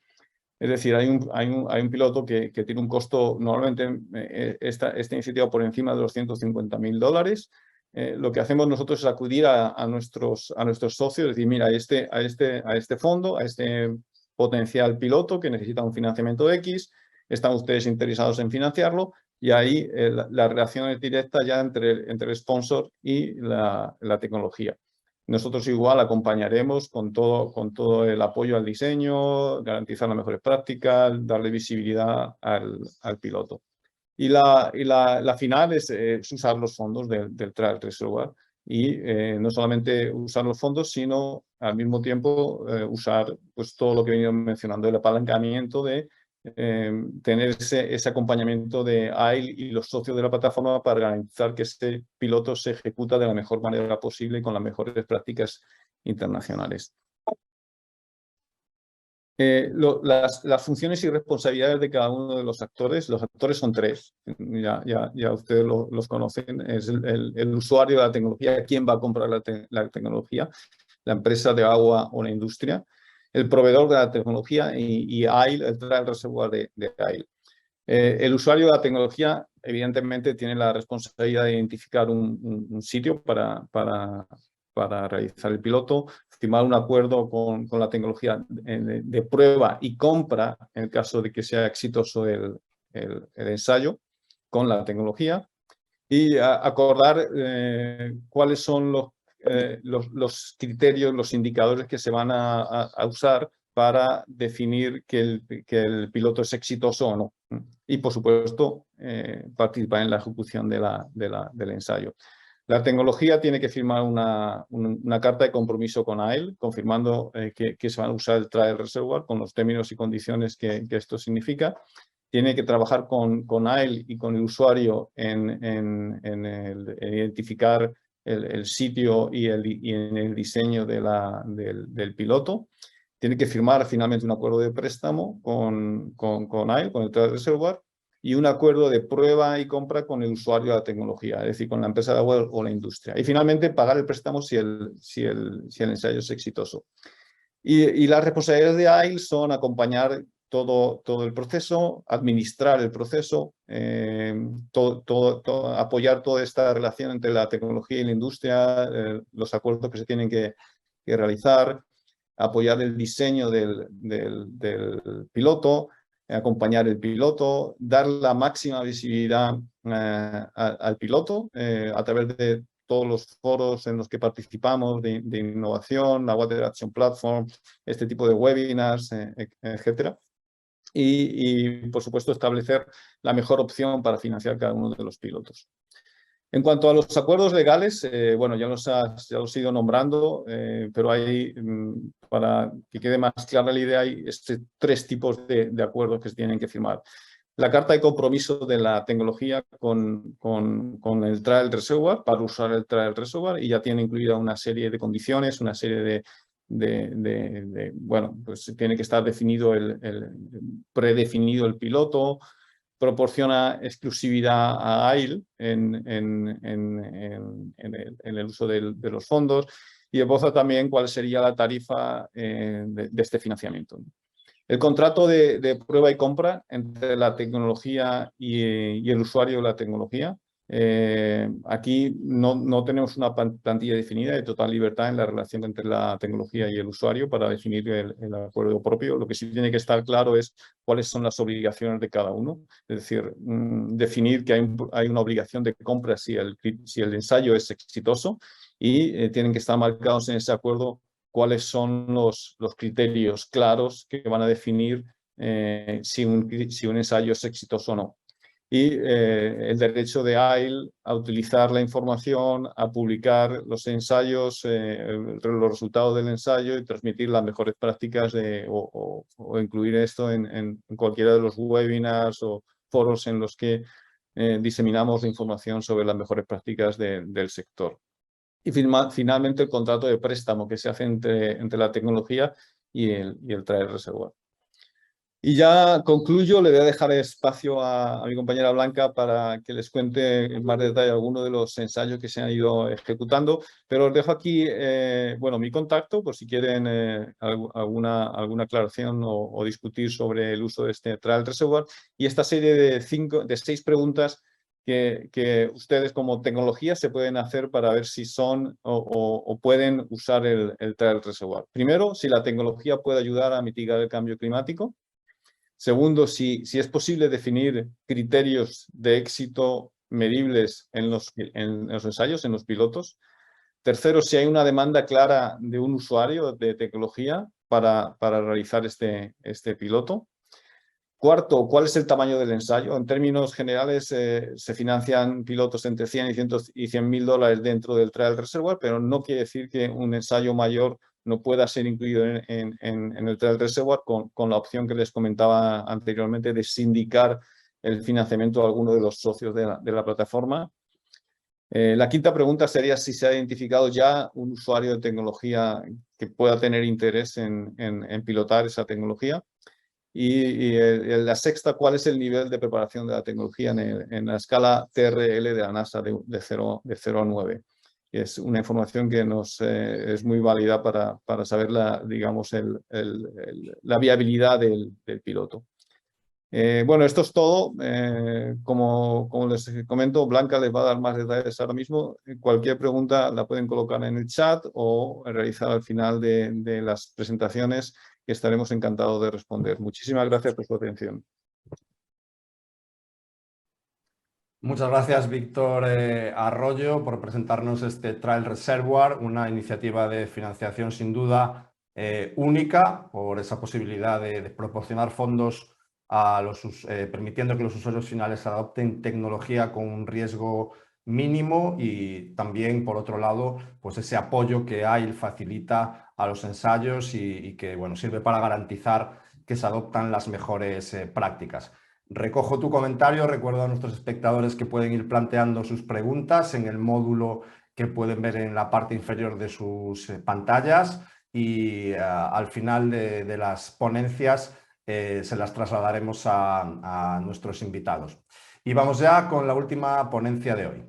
Es decir, hay un piloto que tiene un costo, normalmente esta iniciativa por encima de los $150.000. Lo que hacemos nosotros es acudir a nuestros socios, es decir, mira, a este fondo, a este potencial piloto que necesita un financiamiento X, están ustedes interesados en financiarlo, y ahí la relación es directa ya entre el sponsor y la tecnología. Nosotros igual acompañaremos con todo el apoyo al diseño, garantizar las mejores prácticas, darle visibilidad al piloto. Y la final es usar los fondos del Trial Reservoir y no solamente usar los fondos, sino al mismo tiempo usar pues, todo lo que he venido mencionando, el apalancamiento de tener ese acompañamiento de AIL y los socios de la plataforma para garantizar que este piloto se ejecuta de la mejor manera posible y con las mejores prácticas internacionales. Las funciones y responsabilidades de cada uno de los actores son tres, ya ustedes los conocen, es el usuario de la tecnología, quién va a comprar la tecnología, la empresa de agua o la industria, el proveedor de la tecnología y AIL, el Trial Reservoir de AIL. El usuario de la tecnología, evidentemente, tiene la responsabilidad de identificar un sitio para realizar el piloto, firmar un acuerdo con la tecnología de prueba y compra, en el caso de que sea exitoso el ensayo con la tecnología, y acordar cuáles son los criterios, los indicadores que se van a usar para definir que el piloto es exitoso o no. Y, por supuesto, participar en la ejecución del ensayo. La tecnología tiene que firmar una carta de compromiso con AIL, confirmando que se van a usar el Trial Reservoir con los términos y condiciones que esto significa. Tiene que trabajar con AIL y con el usuario en identificar el sitio y en el diseño del piloto. Tiene que firmar finalmente un acuerdo de préstamo con AIL, con el Trial Reservoir, y un acuerdo de prueba y compra con el usuario de la tecnología, es decir, con la empresa de agua o la industria. Y finalmente pagar el préstamo si el ensayo es exitoso. Y las responsabilidades de AIL son acompañar todo el proceso, administrar el proceso, apoyar toda esta relación entre la tecnología y la industria, los acuerdos que se tienen que realizar, apoyar el diseño del piloto, acompañar el piloto, dar la máxima visibilidad al piloto a través de todos los foros en los que participamos de innovación, la Water Action Platform, este tipo de webinars, etcétera. Y, por supuesto, establecer la mejor opción para financiar cada uno de los pilotos. En cuanto a los acuerdos legales, bueno, ya los he ido nombrando, pero hay, para que quede más clara la idea, hay tres tipos de acuerdos que se tienen que firmar. La carta de compromiso de la tecnología con el Trial Reservoir, para usar el Trial Reservoir, y ya tiene incluida una serie de condiciones, una serie bueno, pues tiene que estar definido predefinido el piloto, proporciona exclusividad a AIL en el uso de los fondos y esboza también cuál sería la tarifa de este financiamiento. El contrato de prueba y compra entre la tecnología y el usuario de la tecnología. Aquí no tenemos una plantilla definida, de total libertad en la relación entre la tecnología y el usuario para definir el acuerdo propio. Lo que sí tiene que estar claro es cuáles son las obligaciones de cada uno. Es decir, definir que hay una obligación de compra si el ensayo es exitoso y tienen que estar marcados en ese acuerdo cuáles son los criterios claros que van a definir si un ensayo es exitoso o no. Y el derecho de AIL a utilizar la información, a publicar los ensayos, los resultados del ensayo y transmitir las mejores prácticas o incluir esto en cualquiera de los webinars o foros en los que diseminamos la información sobre las mejores prácticas del sector. Y finalmente el contrato de préstamo que se hace entre la tecnología y el Trial Reservoir. Y ya concluyo, le voy a dejar espacio a mi compañera Blanca para que les cuente en más detalle algunos de los ensayos que se han ido ejecutando, pero os dejo aquí bueno, mi contacto por si quieren alguna aclaración o discutir sobre el uso de este Trial Reservoir y esta serie de 6 preguntas que ustedes como tecnología se pueden hacer para ver si son o pueden usar el Trial Reservoir. Primero, si la tecnología puede ayudar a mitigar el cambio climático. Segundo, si es posible definir criterios de éxito medibles en los ensayos, en los pilotos. Tercero, si hay una demanda clara de un usuario de tecnología para realizar este piloto. Cuarto, ¿cuál es el tamaño del ensayo? En términos generales, se financian pilotos entre 100 y 100.000 dólares dentro del Trial Reservoir, pero no quiere decir que un ensayo mayor no pueda ser incluido en el Trial Reservoir con la opción que les comentaba anteriormente de sindicar el financiamiento a alguno de los socios de la plataforma. La quinta pregunta sería si se ha identificado ya un usuario de tecnología que pueda tener interés en pilotar esa tecnología. Y la sexta, ¿cuál es el nivel de preparación de la tecnología en la escala TRL de la NASA de 0 a 9? Es una información que es muy válida para saber la viabilidad del piloto. Bueno, esto es todo. Como les comento, Blanca les va a dar más detalles ahora mismo. Cualquier pregunta la pueden colocar en el chat o realizar al final de las presentaciones, que estaremos encantados de responder. Muchísimas gracias por su atención. Muchas gracias, Víctor Arroyo, por presentarnos este Trial Reservoir, una iniciativa de financiación sin duda única por esa posibilidad de proporcionar fondos permitiendo que los usuarios finales adopten tecnología con un riesgo mínimo y también, por otro lado, pues ese apoyo que AIL facilita a los ensayos y que bueno, sirve para garantizar que se adoptan las mejores prácticas. Recojo tu comentario, recuerdo a nuestros espectadores que pueden ir planteando sus preguntas en el módulo que pueden ver en la parte inferior de sus pantallas y al final de las ponencias se las trasladaremos a nuestros invitados. Y vamos ya con la última ponencia de hoy.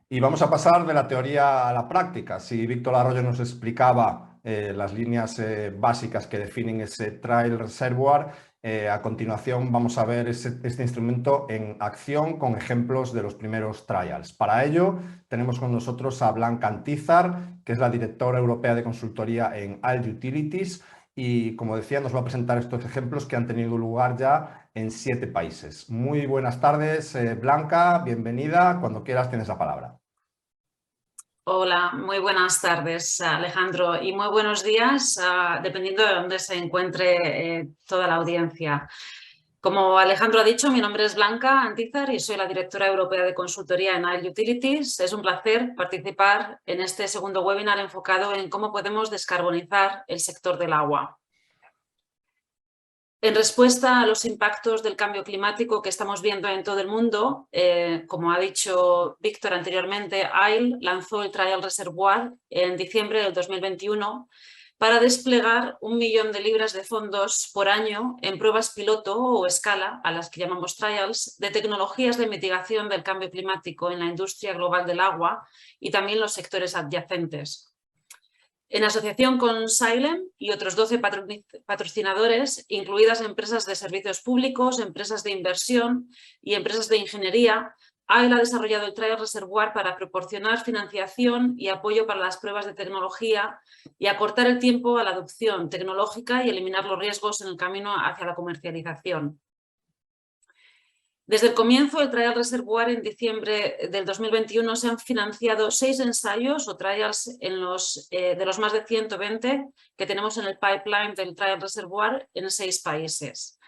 Y vamos a pasar de la teoría a la práctica. Si Víctor Arroyo nos explicaba las líneas básicas que definen ese Trial Reservoir A continuación vamos a ver este instrumento en acción con ejemplos de los primeros trials. Para ello tenemos con nosotros a Blanca Antizar, que es la directora europea de consultoría en AIL Utilities y, como decía, nos va a presentar estos ejemplos que han tenido lugar ya en 7 países. Muy buenas tardes, Blanca, bienvenida. Cuando quieras tienes la palabra. Hola, muy buenas tardes, Alejandro, y muy buenos días, dependiendo de dónde se encuentre toda la audiencia. Como Alejandro ha dicho, mi nombre es Blanca Antizar y soy la directora europea de consultoría en AIL Utilities. Es un placer participar en este segundo webinar enfocado en cómo podemos descarbonizar el sector del agua. En respuesta a los impactos del cambio climático que estamos viendo en todo el mundo, como ha dicho Víctor anteriormente, AIL lanzó el Trial Reservoir en diciembre del 2021 para desplegar 1 millón de libras de fondos por año en pruebas piloto o escala, a las que llamamos trials, de tecnologías de mitigación del cambio climático en la industria global del agua y también los sectores adyacentes. En asociación con Xylem y otros 12 patrocinadores, incluidas empresas de servicios públicos, empresas de inversión y empresas de ingeniería, AIL ha desarrollado el Trial Reservoir para proporcionar financiación y apoyo para las pruebas de tecnología y acortar el tiempo a la adopción tecnológica y eliminar los riesgos en el camino hacia la comercialización. Desde el comienzo del Trial Reservoir en diciembre del 2021 se han financiado 6 ensayos o trials de los más de 120 que tenemos en el pipeline del Trial Reservoir en 6 países.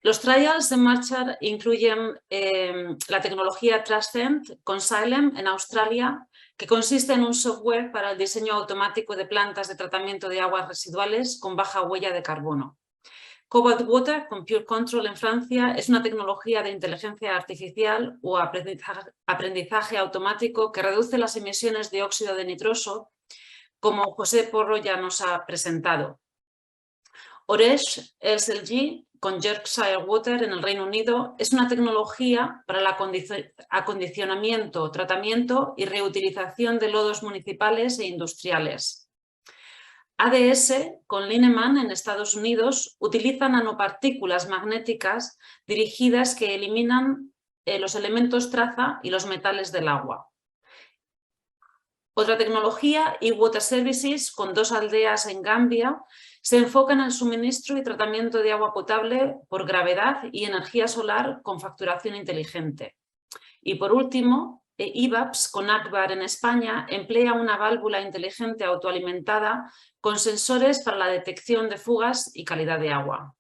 Los trials en marcha incluyen la tecnología Transcend con Xylem en Australia, que consiste en un software para el diseño automático de plantas de tratamiento de aguas residuales con baja huella de carbono. Cobalt Water con Pure Control en Francia es una tecnología de inteligencia artificial o aprendizaje automático que reduce las emisiones de óxido de nitroso, como José Porro ya nos ha presentado. Oresh LSLG con Yorkshire Water en el Reino Unido es una tecnología para el acondicionamiento, tratamiento y reutilización de lodos municipales e industriales. ADS con Lineman en Estados Unidos utiliza nanopartículas magnéticas dirigidas que eliminan los elementos traza y los metales del agua. Otra tecnología, eWater Services, con 2 aldeas en Gambia, se enfoca en el suministro y tratamiento de agua potable por gravedad y energía solar con facturación inteligente. Y por último, EVAPS con Akbar en España emplea una válvula inteligente autoalimentada con sensores para la detección de fugas y calidad de agua.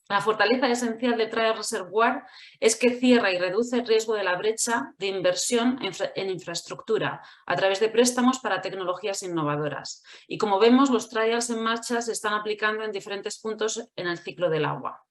La fortaleza esencial de Trial Reservoir es que cierra y reduce el riesgo de la brecha de inversión en infraestructura a través de préstamos para tecnologías innovadoras. Y como vemos, los trials en marcha se están aplicando en diferentes puntos en el ciclo del agua.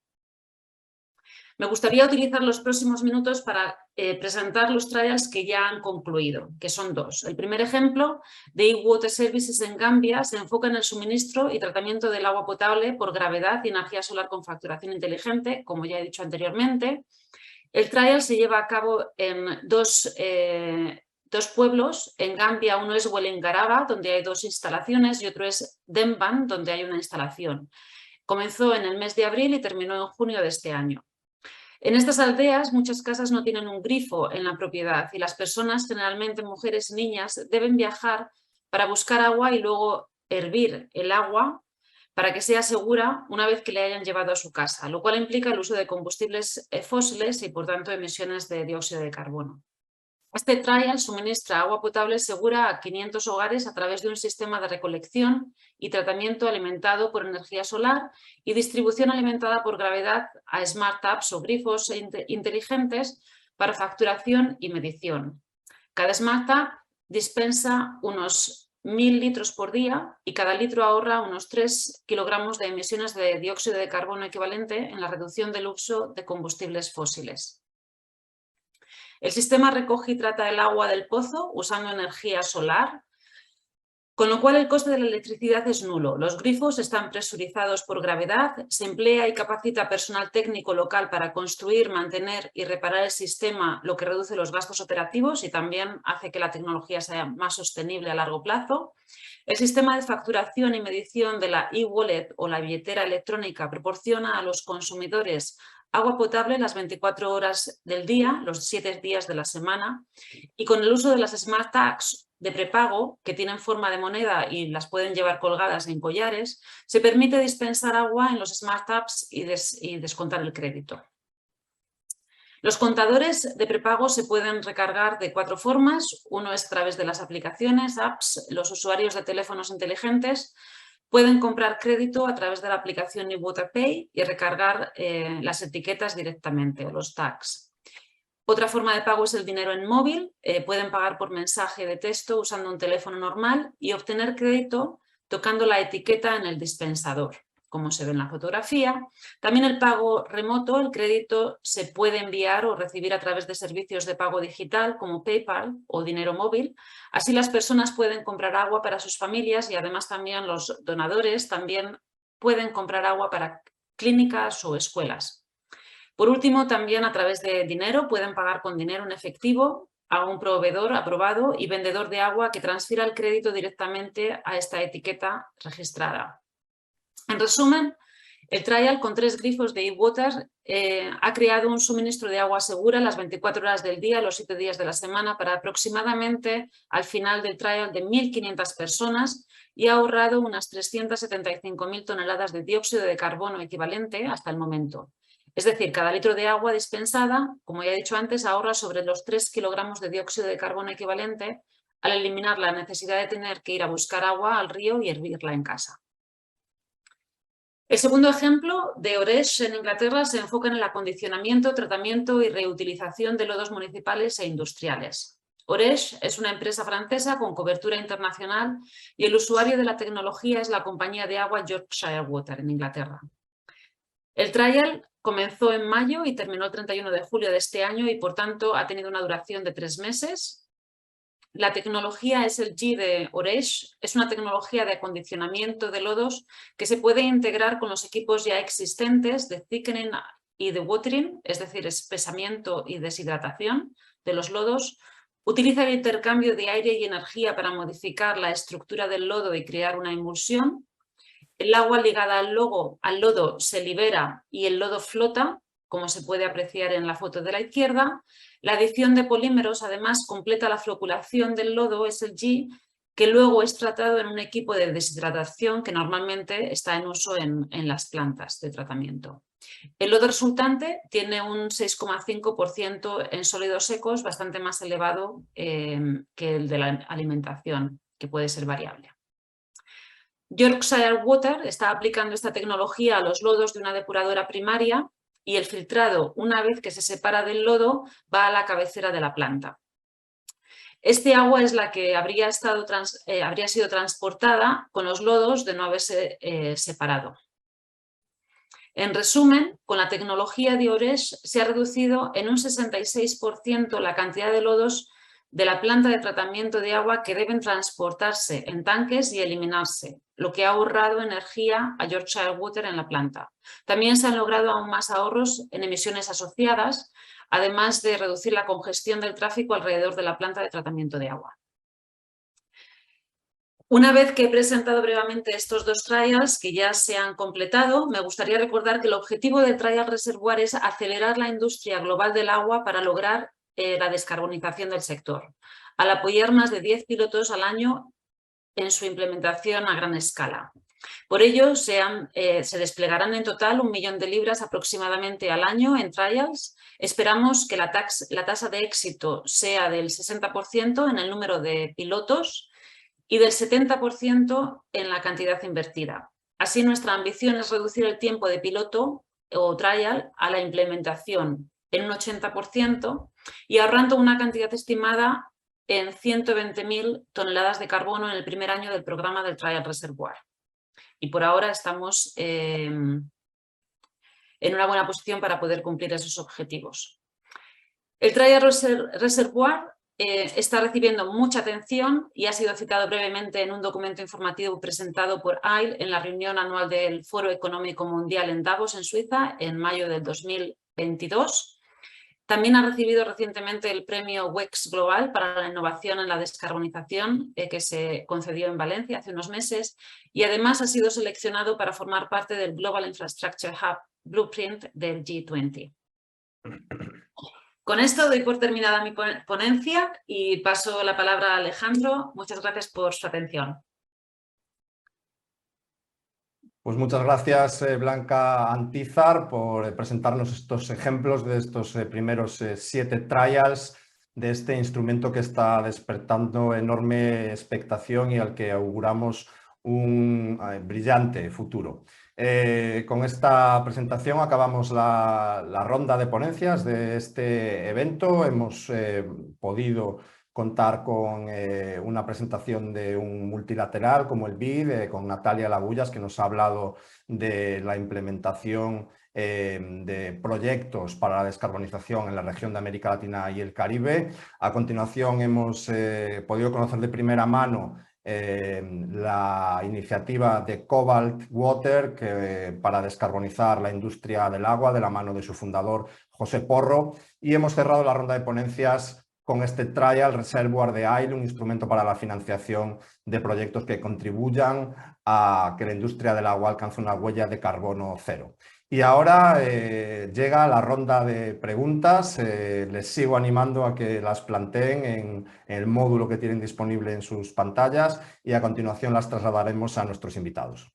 Me gustaría utilizar los próximos minutos para presentar los trials que ya han concluido, que son 2. El primer ejemplo de eWater Services en Gambia se enfoca en el suministro y tratamiento del agua potable por gravedad y energía solar con facturación inteligente, como ya he dicho anteriormente. El trial se lleva a cabo en dos pueblos. En Gambia uno es Wellingaraba, donde hay 2 instalaciones, y otro es Demban, donde hay una instalación. Comenzó en el mes de abril y terminó en junio de este año. En estas aldeas muchas casas no tienen un grifo en la propiedad y las personas, generalmente mujeres y niñas, deben viajar para buscar agua y luego hervir el agua para que sea segura una vez que le hayan llevado a su casa, lo cual implica el uso de combustibles fósiles y por tanto emisiones de dióxido de carbono. Este trial suministra agua potable segura a 500 hogares a través de un sistema de recolección y tratamiento alimentado por energía solar y distribución alimentada por gravedad a smart apps o grifos inteligentes para facturación y medición. Cada smart app dispensa unos 1000 litros por día y cada litro ahorra unos 3 kilogramos de emisiones de dióxido de carbono equivalente en la reducción del uso de combustibles fósiles. El sistema recoge y trata el agua del pozo usando energía solar, con lo cual el coste de la electricidad es nulo. Los grifos están presurizados por gravedad, se emplea y capacita personal técnico local para construir, mantener y reparar el sistema, lo que reduce los gastos operativos y también hace que la tecnología sea más sostenible a largo plazo. El sistema de facturación y medición de la e-wallet o la billetera electrónica proporciona a los consumidores agua potable las 24 horas del día, los 7 días de la semana, y con el uso de las Smart Tags de prepago, que tienen forma de moneda y las pueden llevar colgadas en collares, se permite dispensar agua en los Smart Taps y descontar el crédito. Los contadores de prepago se pueden recargar de 4 formas. Uno es a través de las aplicaciones, apps. Los usuarios de teléfonos inteligentes pueden comprar crédito a través de la aplicación eWaterPay y recargar las etiquetas directamente, o los tags. Otra forma de pago es el dinero en móvil. Pueden pagar por mensaje de texto usando un teléfono normal y obtener crédito tocando la etiqueta en el dispensador, como se ve en la fotografía. También el pago remoto, el crédito se puede enviar o recibir a través de servicios de pago digital como PayPal o dinero móvil. Así las personas pueden comprar agua para sus familias y además también los donadores también pueden comprar agua para clínicas o escuelas. Por último, también a través de dinero pueden pagar con dinero en efectivo a un proveedor aprobado y vendedor de agua que transfiera el crédito directamente a esta etiqueta registrada. En resumen, el trial con 3 grifos de eWater ha creado un suministro de agua segura las 24 horas del día, los 7 días de la semana, para aproximadamente al final del trial de 1.500 personas y ha ahorrado unas 375.000 toneladas de dióxido de carbono equivalente hasta el momento. Es decir, cada litro de agua dispensada, como ya he dicho antes, ahorra sobre los 3 kilogramos de dióxido de carbono equivalente al eliminar la necesidad de tener que ir a buscar agua al río y hervirla en casa. El segundo ejemplo de Oresh en Inglaterra se enfoca en el acondicionamiento, tratamiento y reutilización de lodos municipales e industriales. Oresh es una empresa francesa con cobertura internacional y el usuario de la tecnología es la compañía de agua Yorkshire Water en Inglaterra. El trial comenzó en mayo y terminó el 31 de julio de este año y por tanto ha tenido una duración de 3 meses. La tecnología SLG de Oresh es una tecnología de acondicionamiento de lodos que se puede integrar con los equipos ya existentes de thickening y de watering, es decir, espesamiento y deshidratación de los lodos. Utiliza el intercambio de aire y energía para modificar la estructura del lodo y crear una emulsión. El agua ligada al lodo se libera y el lodo flota, como se puede apreciar en la foto de la izquierda. La adición de polímeros además completa la floculación del lodo SLG, que luego es tratado en un equipo de deshidratación que normalmente está en uso en las plantas de tratamiento. El lodo resultante tiene un 6,5% en sólidos secos, bastante más elevado que el de la alimentación, que puede ser variable. Yorkshire Water está aplicando esta tecnología a los lodos de una depuradora primaria y el filtrado, una vez que se separa del lodo, va a la cabecera de la planta. Este agua es la que habría sido transportada con los lodos de no haberse separado. En resumen, con la tecnología de Oresh se ha reducido en un 66% la cantidad de lodos de la planta de tratamiento de agua que deben transportarse en tanques y eliminarse, lo que ha ahorrado energía a Yorkshire Water en la planta. También se han logrado aún más ahorros en emisiones asociadas, además de reducir la congestión del tráfico alrededor de la planta de tratamiento de agua. Una vez que he presentado brevemente estos 2 trials que ya se han completado, me gustaría recordar que el objetivo del Trial Reservoir es acelerar la industria global del agua para lograr la descarbonización del sector, al apoyar más de 10 pilotos al año en su implementación a gran escala. Por ello, se desplegarán en total 1 millón de libras aproximadamente al año en trials. Esperamos que la tasa de éxito sea del 60% en el número de pilotos y del 70% en la cantidad invertida. Así, nuestra ambición es reducir el tiempo de piloto o trial a la implementación en un 80% y ahorrando una cantidad estimada en 120.000 toneladas de carbono en el primer año del programa del Trial Reservoir. Y por ahora estamos en una buena posición para poder cumplir esos objetivos. El Trial Reservoir está recibiendo mucha atención y ha sido citado brevemente en un documento informativo presentado por AIL en la reunión anual del Foro Económico Mundial en Davos, en Suiza, en mayo del 2022. También ha recibido recientemente el premio WEX Global para la innovación en la descarbonización que se concedió en Valencia hace unos meses y además ha sido seleccionado para formar parte del Global Infrastructure Hub Blueprint del G20. Con esto doy por terminada mi ponencia y paso la palabra a Alejandro. Muchas gracias por su atención. Pues muchas gracias, Blanca Antizar, por presentarnos estos ejemplos de estos primeros 7 trials de este instrumento que está despertando enorme expectación y al que auguramos un brillante futuro. Con esta presentación acabamos la ronda de ponencias de este evento. Hemos podido contar con una presentación de un multilateral como el BID, con Natalia Lagullas, que nos ha hablado de la implementación de proyectos para la descarbonización en la región de América Latina y el Caribe. A continuación hemos podido conocer de primera mano la iniciativa de Cobalt Water para descarbonizar la industria del agua de la mano de su fundador José Porro, y hemos cerrado la ronda de ponencias con este Trial Reservoir de AIL, un instrumento para la financiación de proyectos que contribuyan a que la industria del agua alcance una huella de carbono cero. Y ahora llega la ronda de preguntas. Les sigo animando a que las planteen en el módulo que tienen disponible en sus pantallas y a continuación las trasladaremos a nuestros invitados.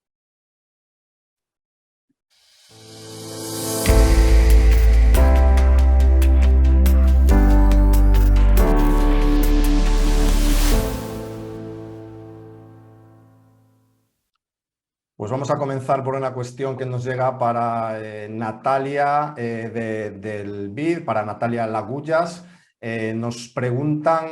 Pues vamos a comenzar por una cuestión que nos llega para Natalia del BID, para Natalia Lagullas. Nos preguntan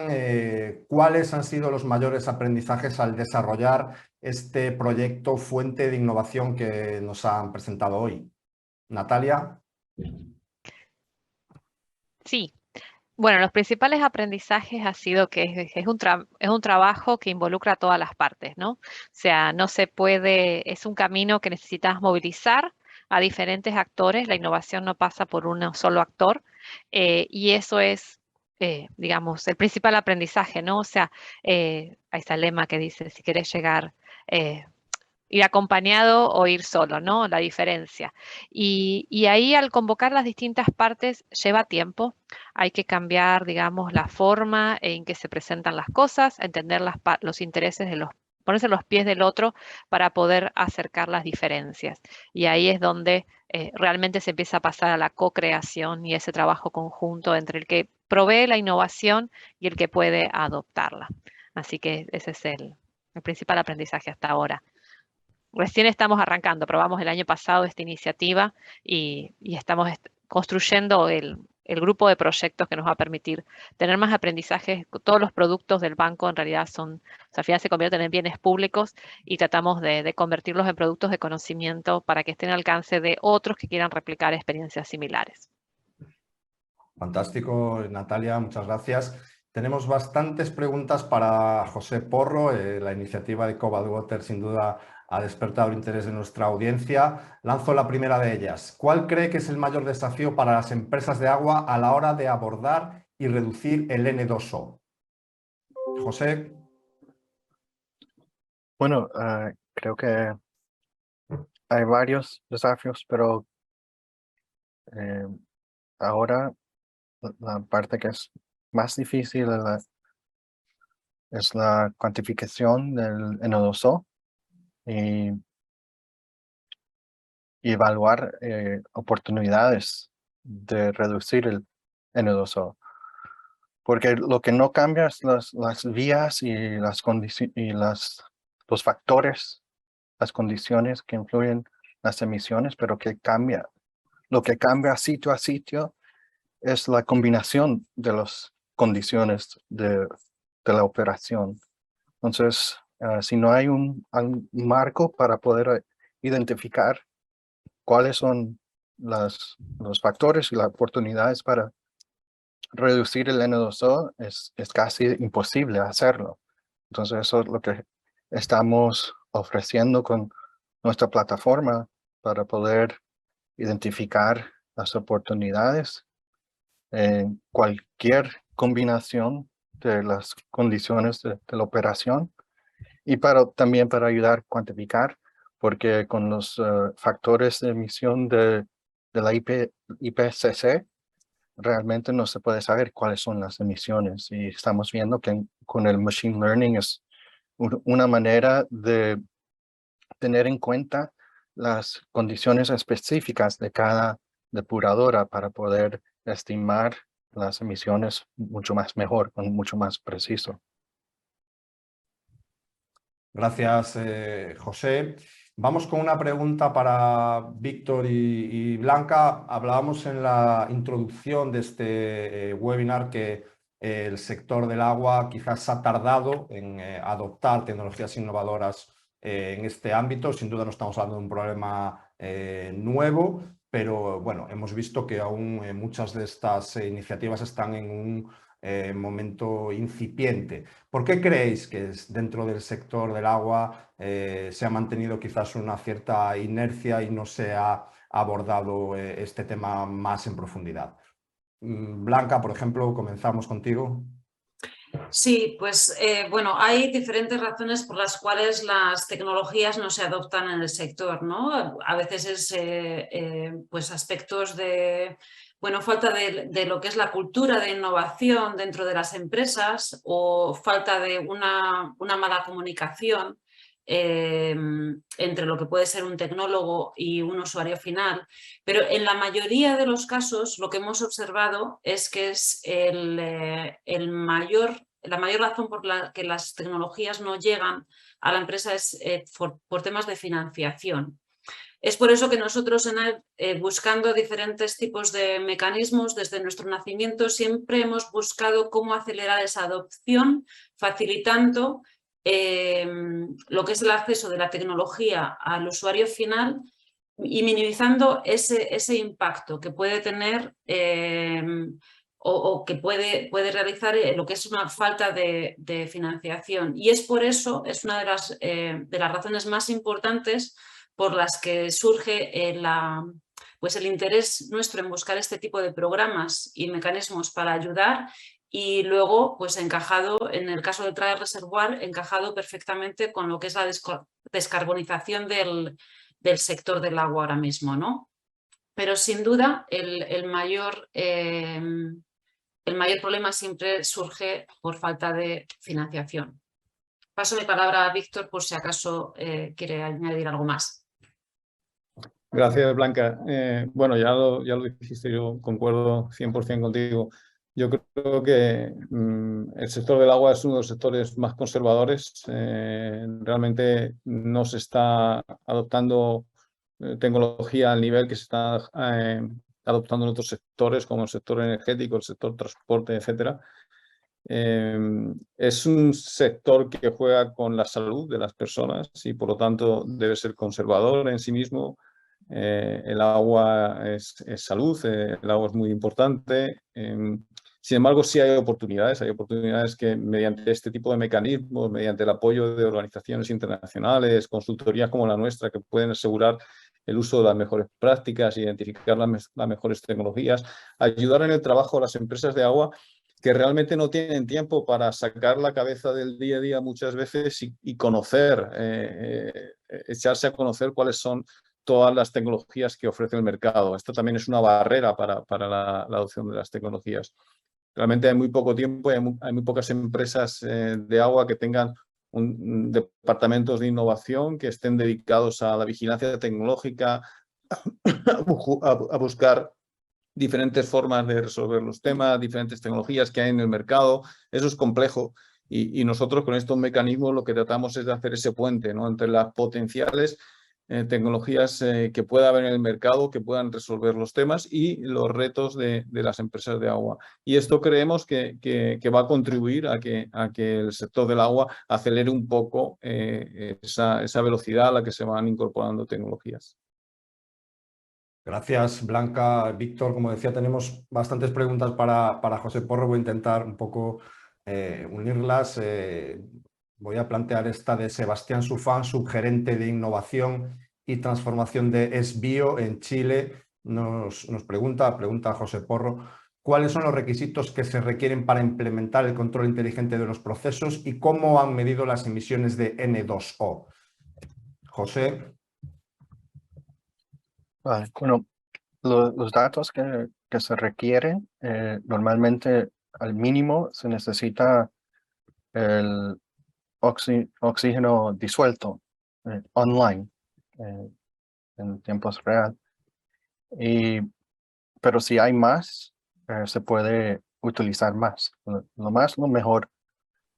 cuáles han sido los mayores aprendizajes al desarrollar este proyecto fuente de innovación que nos han presentado hoy. Natalia. Sí. Bueno, los principales aprendizajes ha sido que es un trabajo que involucra a todas las partes, ¿no? O sea, no se puede, es un camino que necesitas movilizar a diferentes actores. La innovación no pasa por un solo actor y eso es, digamos, el principal aprendizaje, ¿no? O sea, ahí está el lema que dice, si querés llegar, ir acompañado o ir solo, ¿no? La diferencia. Y ahí al convocar las distintas partes lleva tiempo. Hay que cambiar, digamos, la forma en que se presentan las cosas, entender los intereses de ponerse los pies del otro para poder acercar las diferencias. Y ahí es donde realmente se empieza a pasar a la co-creación y ese trabajo conjunto entre el que provee la innovación y el que puede adoptarla. Así que ese es el principal aprendizaje hasta ahora. Recién estamos arrancando, probamos el año pasado esta iniciativa y estamos construyendo el grupo de proyectos que nos va a permitir tener más aprendizajes. Todos los productos del banco en realidad al final se convierten en bienes públicos y tratamos de convertirlos en productos de conocimiento para que estén al alcance de otros que quieran replicar experiencias similares. Fantástico, Natalia, muchas gracias. Tenemos bastantes preguntas para José Porro. La iniciativa de Cobalt Water sin duda ha despertado el interés de nuestra audiencia. Lanzo la primera de ellas. ¿Cuál cree que es el mayor desafío para las empresas de agua a la hora de abordar y reducir el N2O? José. Bueno, creo que hay varios desafíos, pero ahora la parte que es más difícil es la cuantificación del N2O y evaluar oportunidades de reducir el N2O. Porque lo que no cambia es las vías y las condiciones los factores, las condiciones que influyen las emisiones, pero lo que cambia sitio a sitio es la combinación de las condiciones de la operación. Entonces, si no hay un marco para poder identificar cuáles son los factores y las oportunidades para reducir el N2O, es casi imposible hacerlo. Entonces, eso es lo que estamos ofreciendo con nuestra plataforma para poder identificar las oportunidades cualquier combinación de las condiciones de la operación y también para ayudar a cuantificar, porque con los factores de emisión de la IPCC realmente no se puede saber cuáles son las emisiones, y estamos viendo que con el Machine Learning es una manera de tener en cuenta las condiciones específicas de cada depuradora para poder estimar las emisiones mucho más mejor, mucho más preciso. Gracias, José. Vamos con una pregunta para Víctor y Blanca. Hablábamos en la introducción de este webinar que el sector del agua quizás ha tardado en adoptar tecnologías innovadoras en este ámbito. Sin duda no estamos hablando de un problema nuevo, pero bueno, hemos visto que aún muchas de estas iniciativas están en un momento incipiente. ¿Por qué creéis que dentro del sector del agua se ha mantenido quizás una cierta inercia y no se ha abordado este tema más en profundidad? Blanca, por ejemplo, comenzamos contigo. Sí, pues bueno, hay diferentes razones por las cuales las tecnologías no se adoptan en el sector, ¿no? A veces es pues aspectos de, bueno, falta de lo que es la cultura de innovación dentro de las empresas, o falta de una mala comunicación entre lo que puede ser un tecnólogo y un usuario final. Pero en la mayoría de los casos lo que hemos observado es que es la mayor razón por la que las tecnologías no llegan a la empresa es por temas de financiación. Es por eso que nosotros buscando diferentes tipos de mecanismos desde nuestro nacimiento siempre hemos buscado cómo acelerar esa adopción, facilitando lo que es el acceso de la tecnología al usuario final y minimizando ese impacto que puede tener o que puede realizar lo que es una falta de financiación. Y es por eso, es una de las razones más importantes por las que surge pues el interés nuestro en buscar este tipo de programas y mecanismos para ayudar, y luego, pues encajado, en el caso del Trial Reservoir, encajado perfectamente con lo que es la descarbonización del sector del agua ahora mismo, ¿no? Pero sin duda el mayor problema siempre surge por falta de financiación. Paso mi palabra a Víctor por si acaso quiere añadir algo más. Gracias, Blanca. Bueno, ya lo dijiste, yo concuerdo 100% contigo. Yo creo que el sector del agua es uno de los sectores más conservadores. Realmente no se está adoptando tecnología al nivel que se está adoptando en otros sectores, como el sector energético, el sector transporte, etc. Es un sector que juega con la salud de las personas y por lo tanto debe ser conservador en sí mismo. El agua es salud, el agua es muy importante. Sin embargo, sí hay oportunidades que mediante este tipo de mecanismos, mediante el apoyo de organizaciones internacionales, consultorías como la nuestra, que pueden asegurar el uso de las mejores prácticas, identificar las mejores tecnologías, ayudar en el trabajo a las empresas de agua que realmente no tienen tiempo para sacar la cabeza del día a día muchas veces y conocer, echarse a conocer cuáles son todas las tecnologías que ofrece el mercado. Esto también es una barrera para la adopción de las tecnologías. Realmente hay muy poco tiempo, hay muy pocas empresas de agua que tengan departamentos de innovación que estén dedicados a la vigilancia tecnológica, a buscar diferentes formas de resolver los temas, diferentes tecnologías que hay en el mercado. Eso es complejo y nosotros con estos mecanismos lo que tratamos es de hacer ese puente, ¿no?, entre las potenciales tecnologías que pueda haber en el mercado, que puedan resolver los temas y los retos de las empresas de agua. Y esto creemos que va a contribuir a que el sector del agua acelere un poco esa velocidad a la que se van incorporando tecnologías. Gracias, Blanca. Víctor, como decía, tenemos bastantes preguntas para José Porro. Voy a intentar un poco unirlas. Voy a plantear esta de Sebastián Sufán, subgerente de innovación y transformación de Esbio en Chile. Nos pregunta a José Porro, cuáles son los requisitos que se requieren para implementar el control inteligente de los procesos y cómo han medido las emisiones de N2O. José. Vale, bueno, los datos que se requieren, normalmente al mínimo se necesita el oxígeno disuelto online en tiempos real. Pero si hay más, se puede utilizar más. Lo más, lo mejor,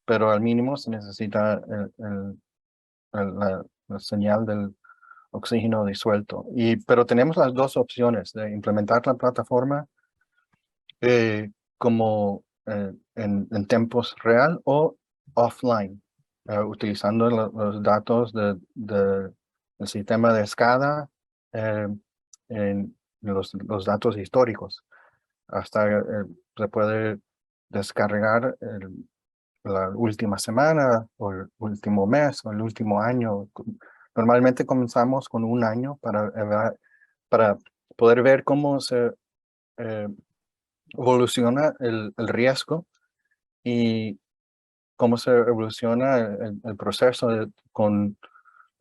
pero al mínimo se necesita la señal del oxígeno disuelto. Pero tenemos las dos opciones de implementar la plataforma como en tiempos real o offline, utilizando los datos del sistema de SCADA en los datos históricos. Hasta se puede descargar la última semana o el último mes o el último año. Normalmente comenzamos con un año para poder ver cómo se evoluciona el riesgo y cómo se evoluciona el proceso con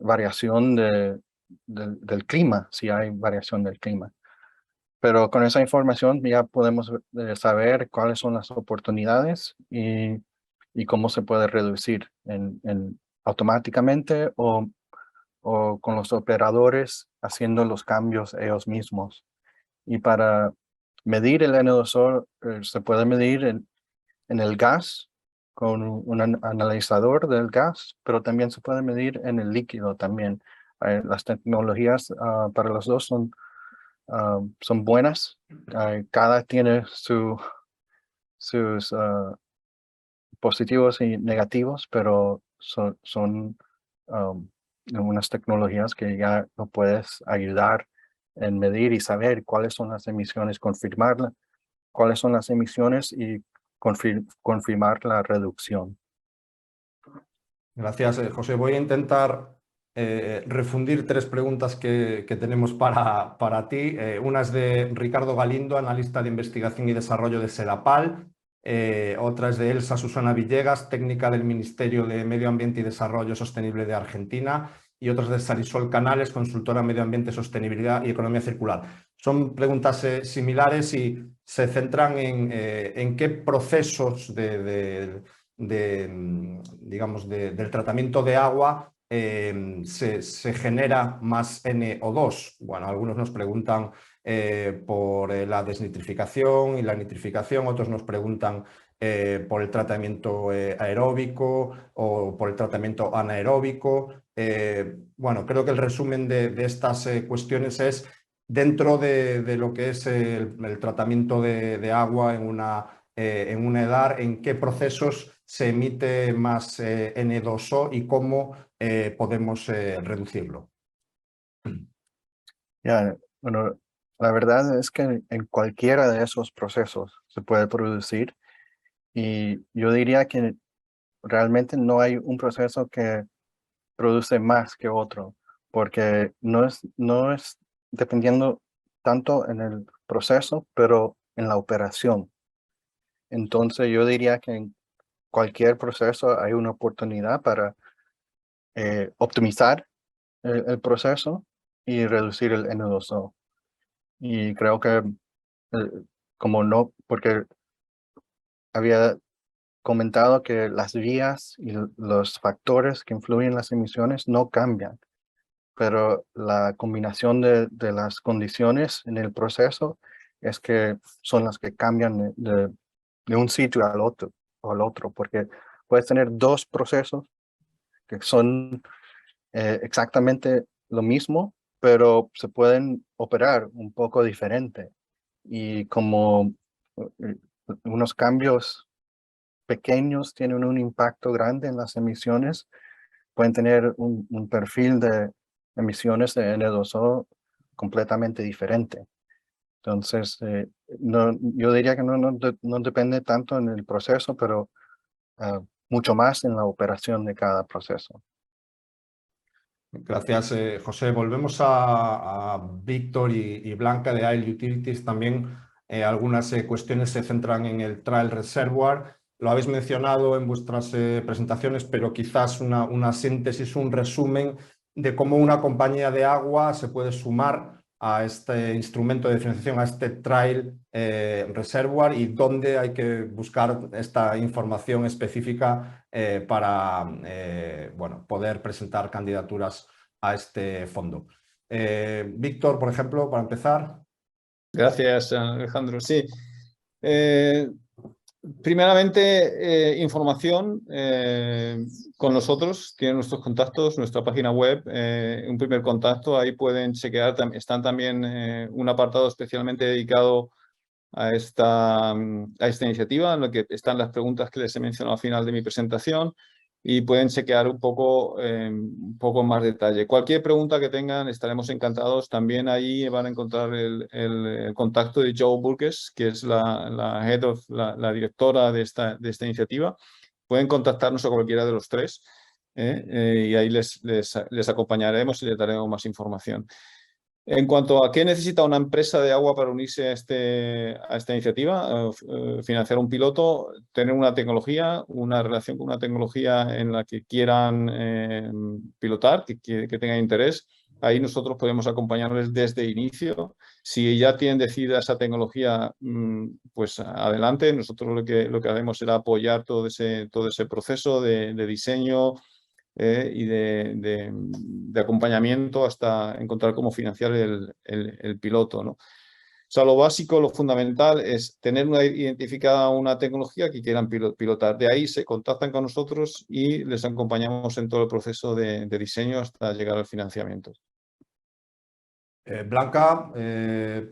variación del clima, si hay variación del clima. Pero con esa información ya podemos saber cuáles son las oportunidades y cómo se puede reducir automáticamente o con los operadores haciendo los cambios ellos mismos. Y para medir el N2O se puede medir en el gas con un analizador del gas, pero también se puede medir en el líquido también. Las tecnologías para los dos son buenas. Cada tiene sus positivos y negativos, pero son unas tecnologías que ya lo puedes ayudar en medir y saber cuáles son las emisiones, confirmarlas, cuáles son las emisiones y confirmar la reducción. Gracias, José. Voy a intentar refundir tres preguntas que tenemos para ti. Una es de Ricardo Galindo, analista de investigación y desarrollo de Sedapal. Otra es de Elsa Susana Villegas, técnica del Ministerio de Medio Ambiente y Desarrollo Sostenible de Argentina. Y otra es de Sarisol Canales, consultora en Medio Ambiente, Sostenibilidad y Economía Circular. Son preguntas similares y se centran en qué procesos digamos, del tratamiento de agua se genera más NO2. Bueno, algunos nos preguntan por la desnitrificación y la nitrificación, otros nos preguntan por el tratamiento aeróbico o por el tratamiento anaeróbico. Bueno, creo que el resumen de estas cuestiones es dentro de lo que es el tratamiento de agua en una EDAR, en qué procesos se emite más N2O y cómo podemos reducirlo. Bueno, la verdad es que en cualquiera de esos procesos se puede producir y yo diría que realmente no hay un proceso que produce más que otro, porque no es dependiendo tanto en el proceso, pero en la operación. Entonces yo diría que en cualquier proceso hay una oportunidad para optimizar el proceso y reducir el N2O. Y creo que como no, porque había comentado que las vías y los factores que influyen en las emisiones no cambian, pero la combinación de las condiciones en el proceso es que son las que cambian de un sitio al otro, porque puedes tener dos procesos que son exactamente lo mismo, pero se pueden operar un poco diferente. Y como unos cambios pequeños tienen un impacto grande en las emisiones, pueden tener un perfil de emisiones de N2O completamente diferente. Entonces, yo diría que no depende tanto en el proceso, pero mucho más en la operación de cada proceso. Gracias, José. Volvemos a Víctor y Blanca de AIL Utilities también algunas cuestiones se centran en el Trial Reservoir. Lo habéis mencionado en vuestras presentaciones, pero quizás una síntesis, un resumen de cómo una compañía de agua se puede sumar a este instrumento de financiación, a este Trial Reservoir, y dónde hay que buscar esta información específica para bueno, poder presentar candidaturas a este fondo. Víctor, por ejemplo, para empezar. Gracias, Alejandro. Sí. Primeramente, información con nosotros, tienen nuestros contactos, nuestra página web, un primer contacto, ahí pueden chequear, están también un apartado especialmente dedicado a esta iniciativa, en lo que están las preguntas que les he mencionado al final de mi presentación, y pueden chequear un poco más detalle. Cualquier pregunta que tengan, estaremos encantados. También ahí van a encontrar el contacto de Jo Burgess, que es la directora de esta iniciativa. Pueden contactarnos a cualquiera de los tres y ahí les acompañaremos y les daremos más información. En cuanto a qué necesita una empresa de agua para unirse a esta iniciativa, financiar un piloto, tener una tecnología, una relación con una tecnología en la que quieran pilotar, que tengan interés, ahí nosotros podemos acompañarles desde el inicio. Si ya tienen decidida esa tecnología, pues adelante. Nosotros lo que haremos será apoyar todo ese proceso de diseño, y de acompañamiento hasta encontrar cómo financiar el piloto, ¿no? O sea, lo básico, lo fundamental es tener identificada una tecnología que quieran pilotar. De ahí se contactan con nosotros y les acompañamos en todo el proceso de diseño hasta llegar al financiamiento. Blanca,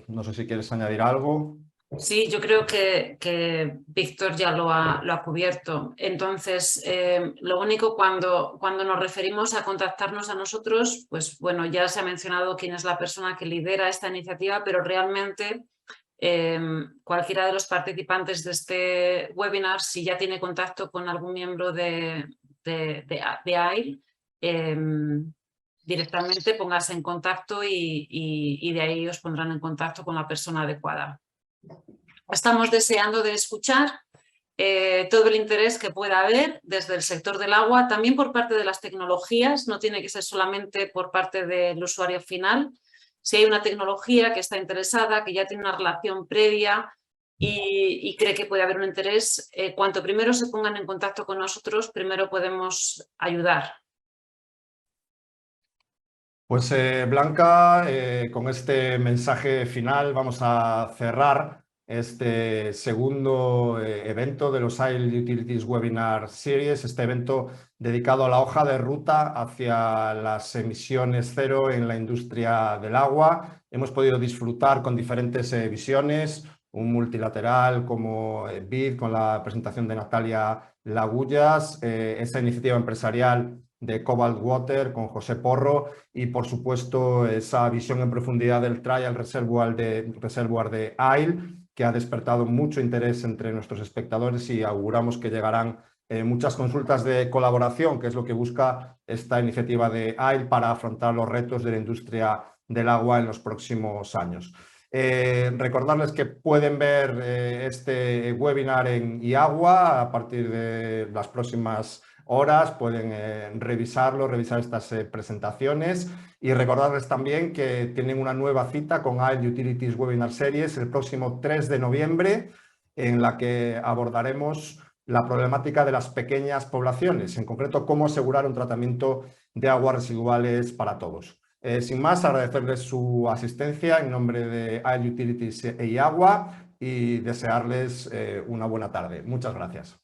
no sé si quieres añadir algo. Sí, yo creo que Víctor ya lo ha cubierto. Entonces, lo único cuando nos referimos a contactarnos a nosotros, pues bueno, ya se ha mencionado quién es la persona que lidera esta iniciativa, pero realmente cualquiera de los participantes de este webinar, si ya tiene contacto con algún miembro de AIL, directamente póngase en contacto y de ahí os pondrán en contacto con la persona adecuada. Estamos deseando de escuchar todo el interés que pueda haber desde el sector del agua, también por parte de las tecnologías, no tiene que ser solamente por parte del usuario final. Si hay una tecnología que está interesada, que ya tiene una relación previa y cree que puede haber un interés, cuanto primero se pongan en contacto con nosotros, primero podemos ayudar. Pues Blanca, con este mensaje final vamos a cerrar este segundo evento de los AIL Utilities Webinar Series, este evento dedicado a la hoja de ruta hacia las emisiones cero en la industria del agua. Hemos podido disfrutar con diferentes visiones, un multilateral como BID, con la presentación de Natalia Lagullas, esa iniciativa empresarial de Cobalt Water con José Porro y, por supuesto, esa visión en profundidad del Trial Reservoir de AIL, que ha despertado mucho interés entre nuestros espectadores, y auguramos que llegarán muchas consultas de colaboración, que es lo que busca esta iniciativa de AIL para afrontar los retos de la industria del agua en los próximos años. Recordarles que pueden ver este webinar en iAgua a partir de las próximas horas, pueden revisar estas presentaciones, y recordarles también que tienen una nueva cita con AIL Utilities Webinar Series el próximo 3 de noviembre, en la que abordaremos la problemática de las pequeñas poblaciones, en concreto cómo asegurar un tratamiento de aguas residuales para todos. Sin más, agradecerles su asistencia en nombre de AIL Utilities e iAgua y desearles una buena tarde. Muchas gracias.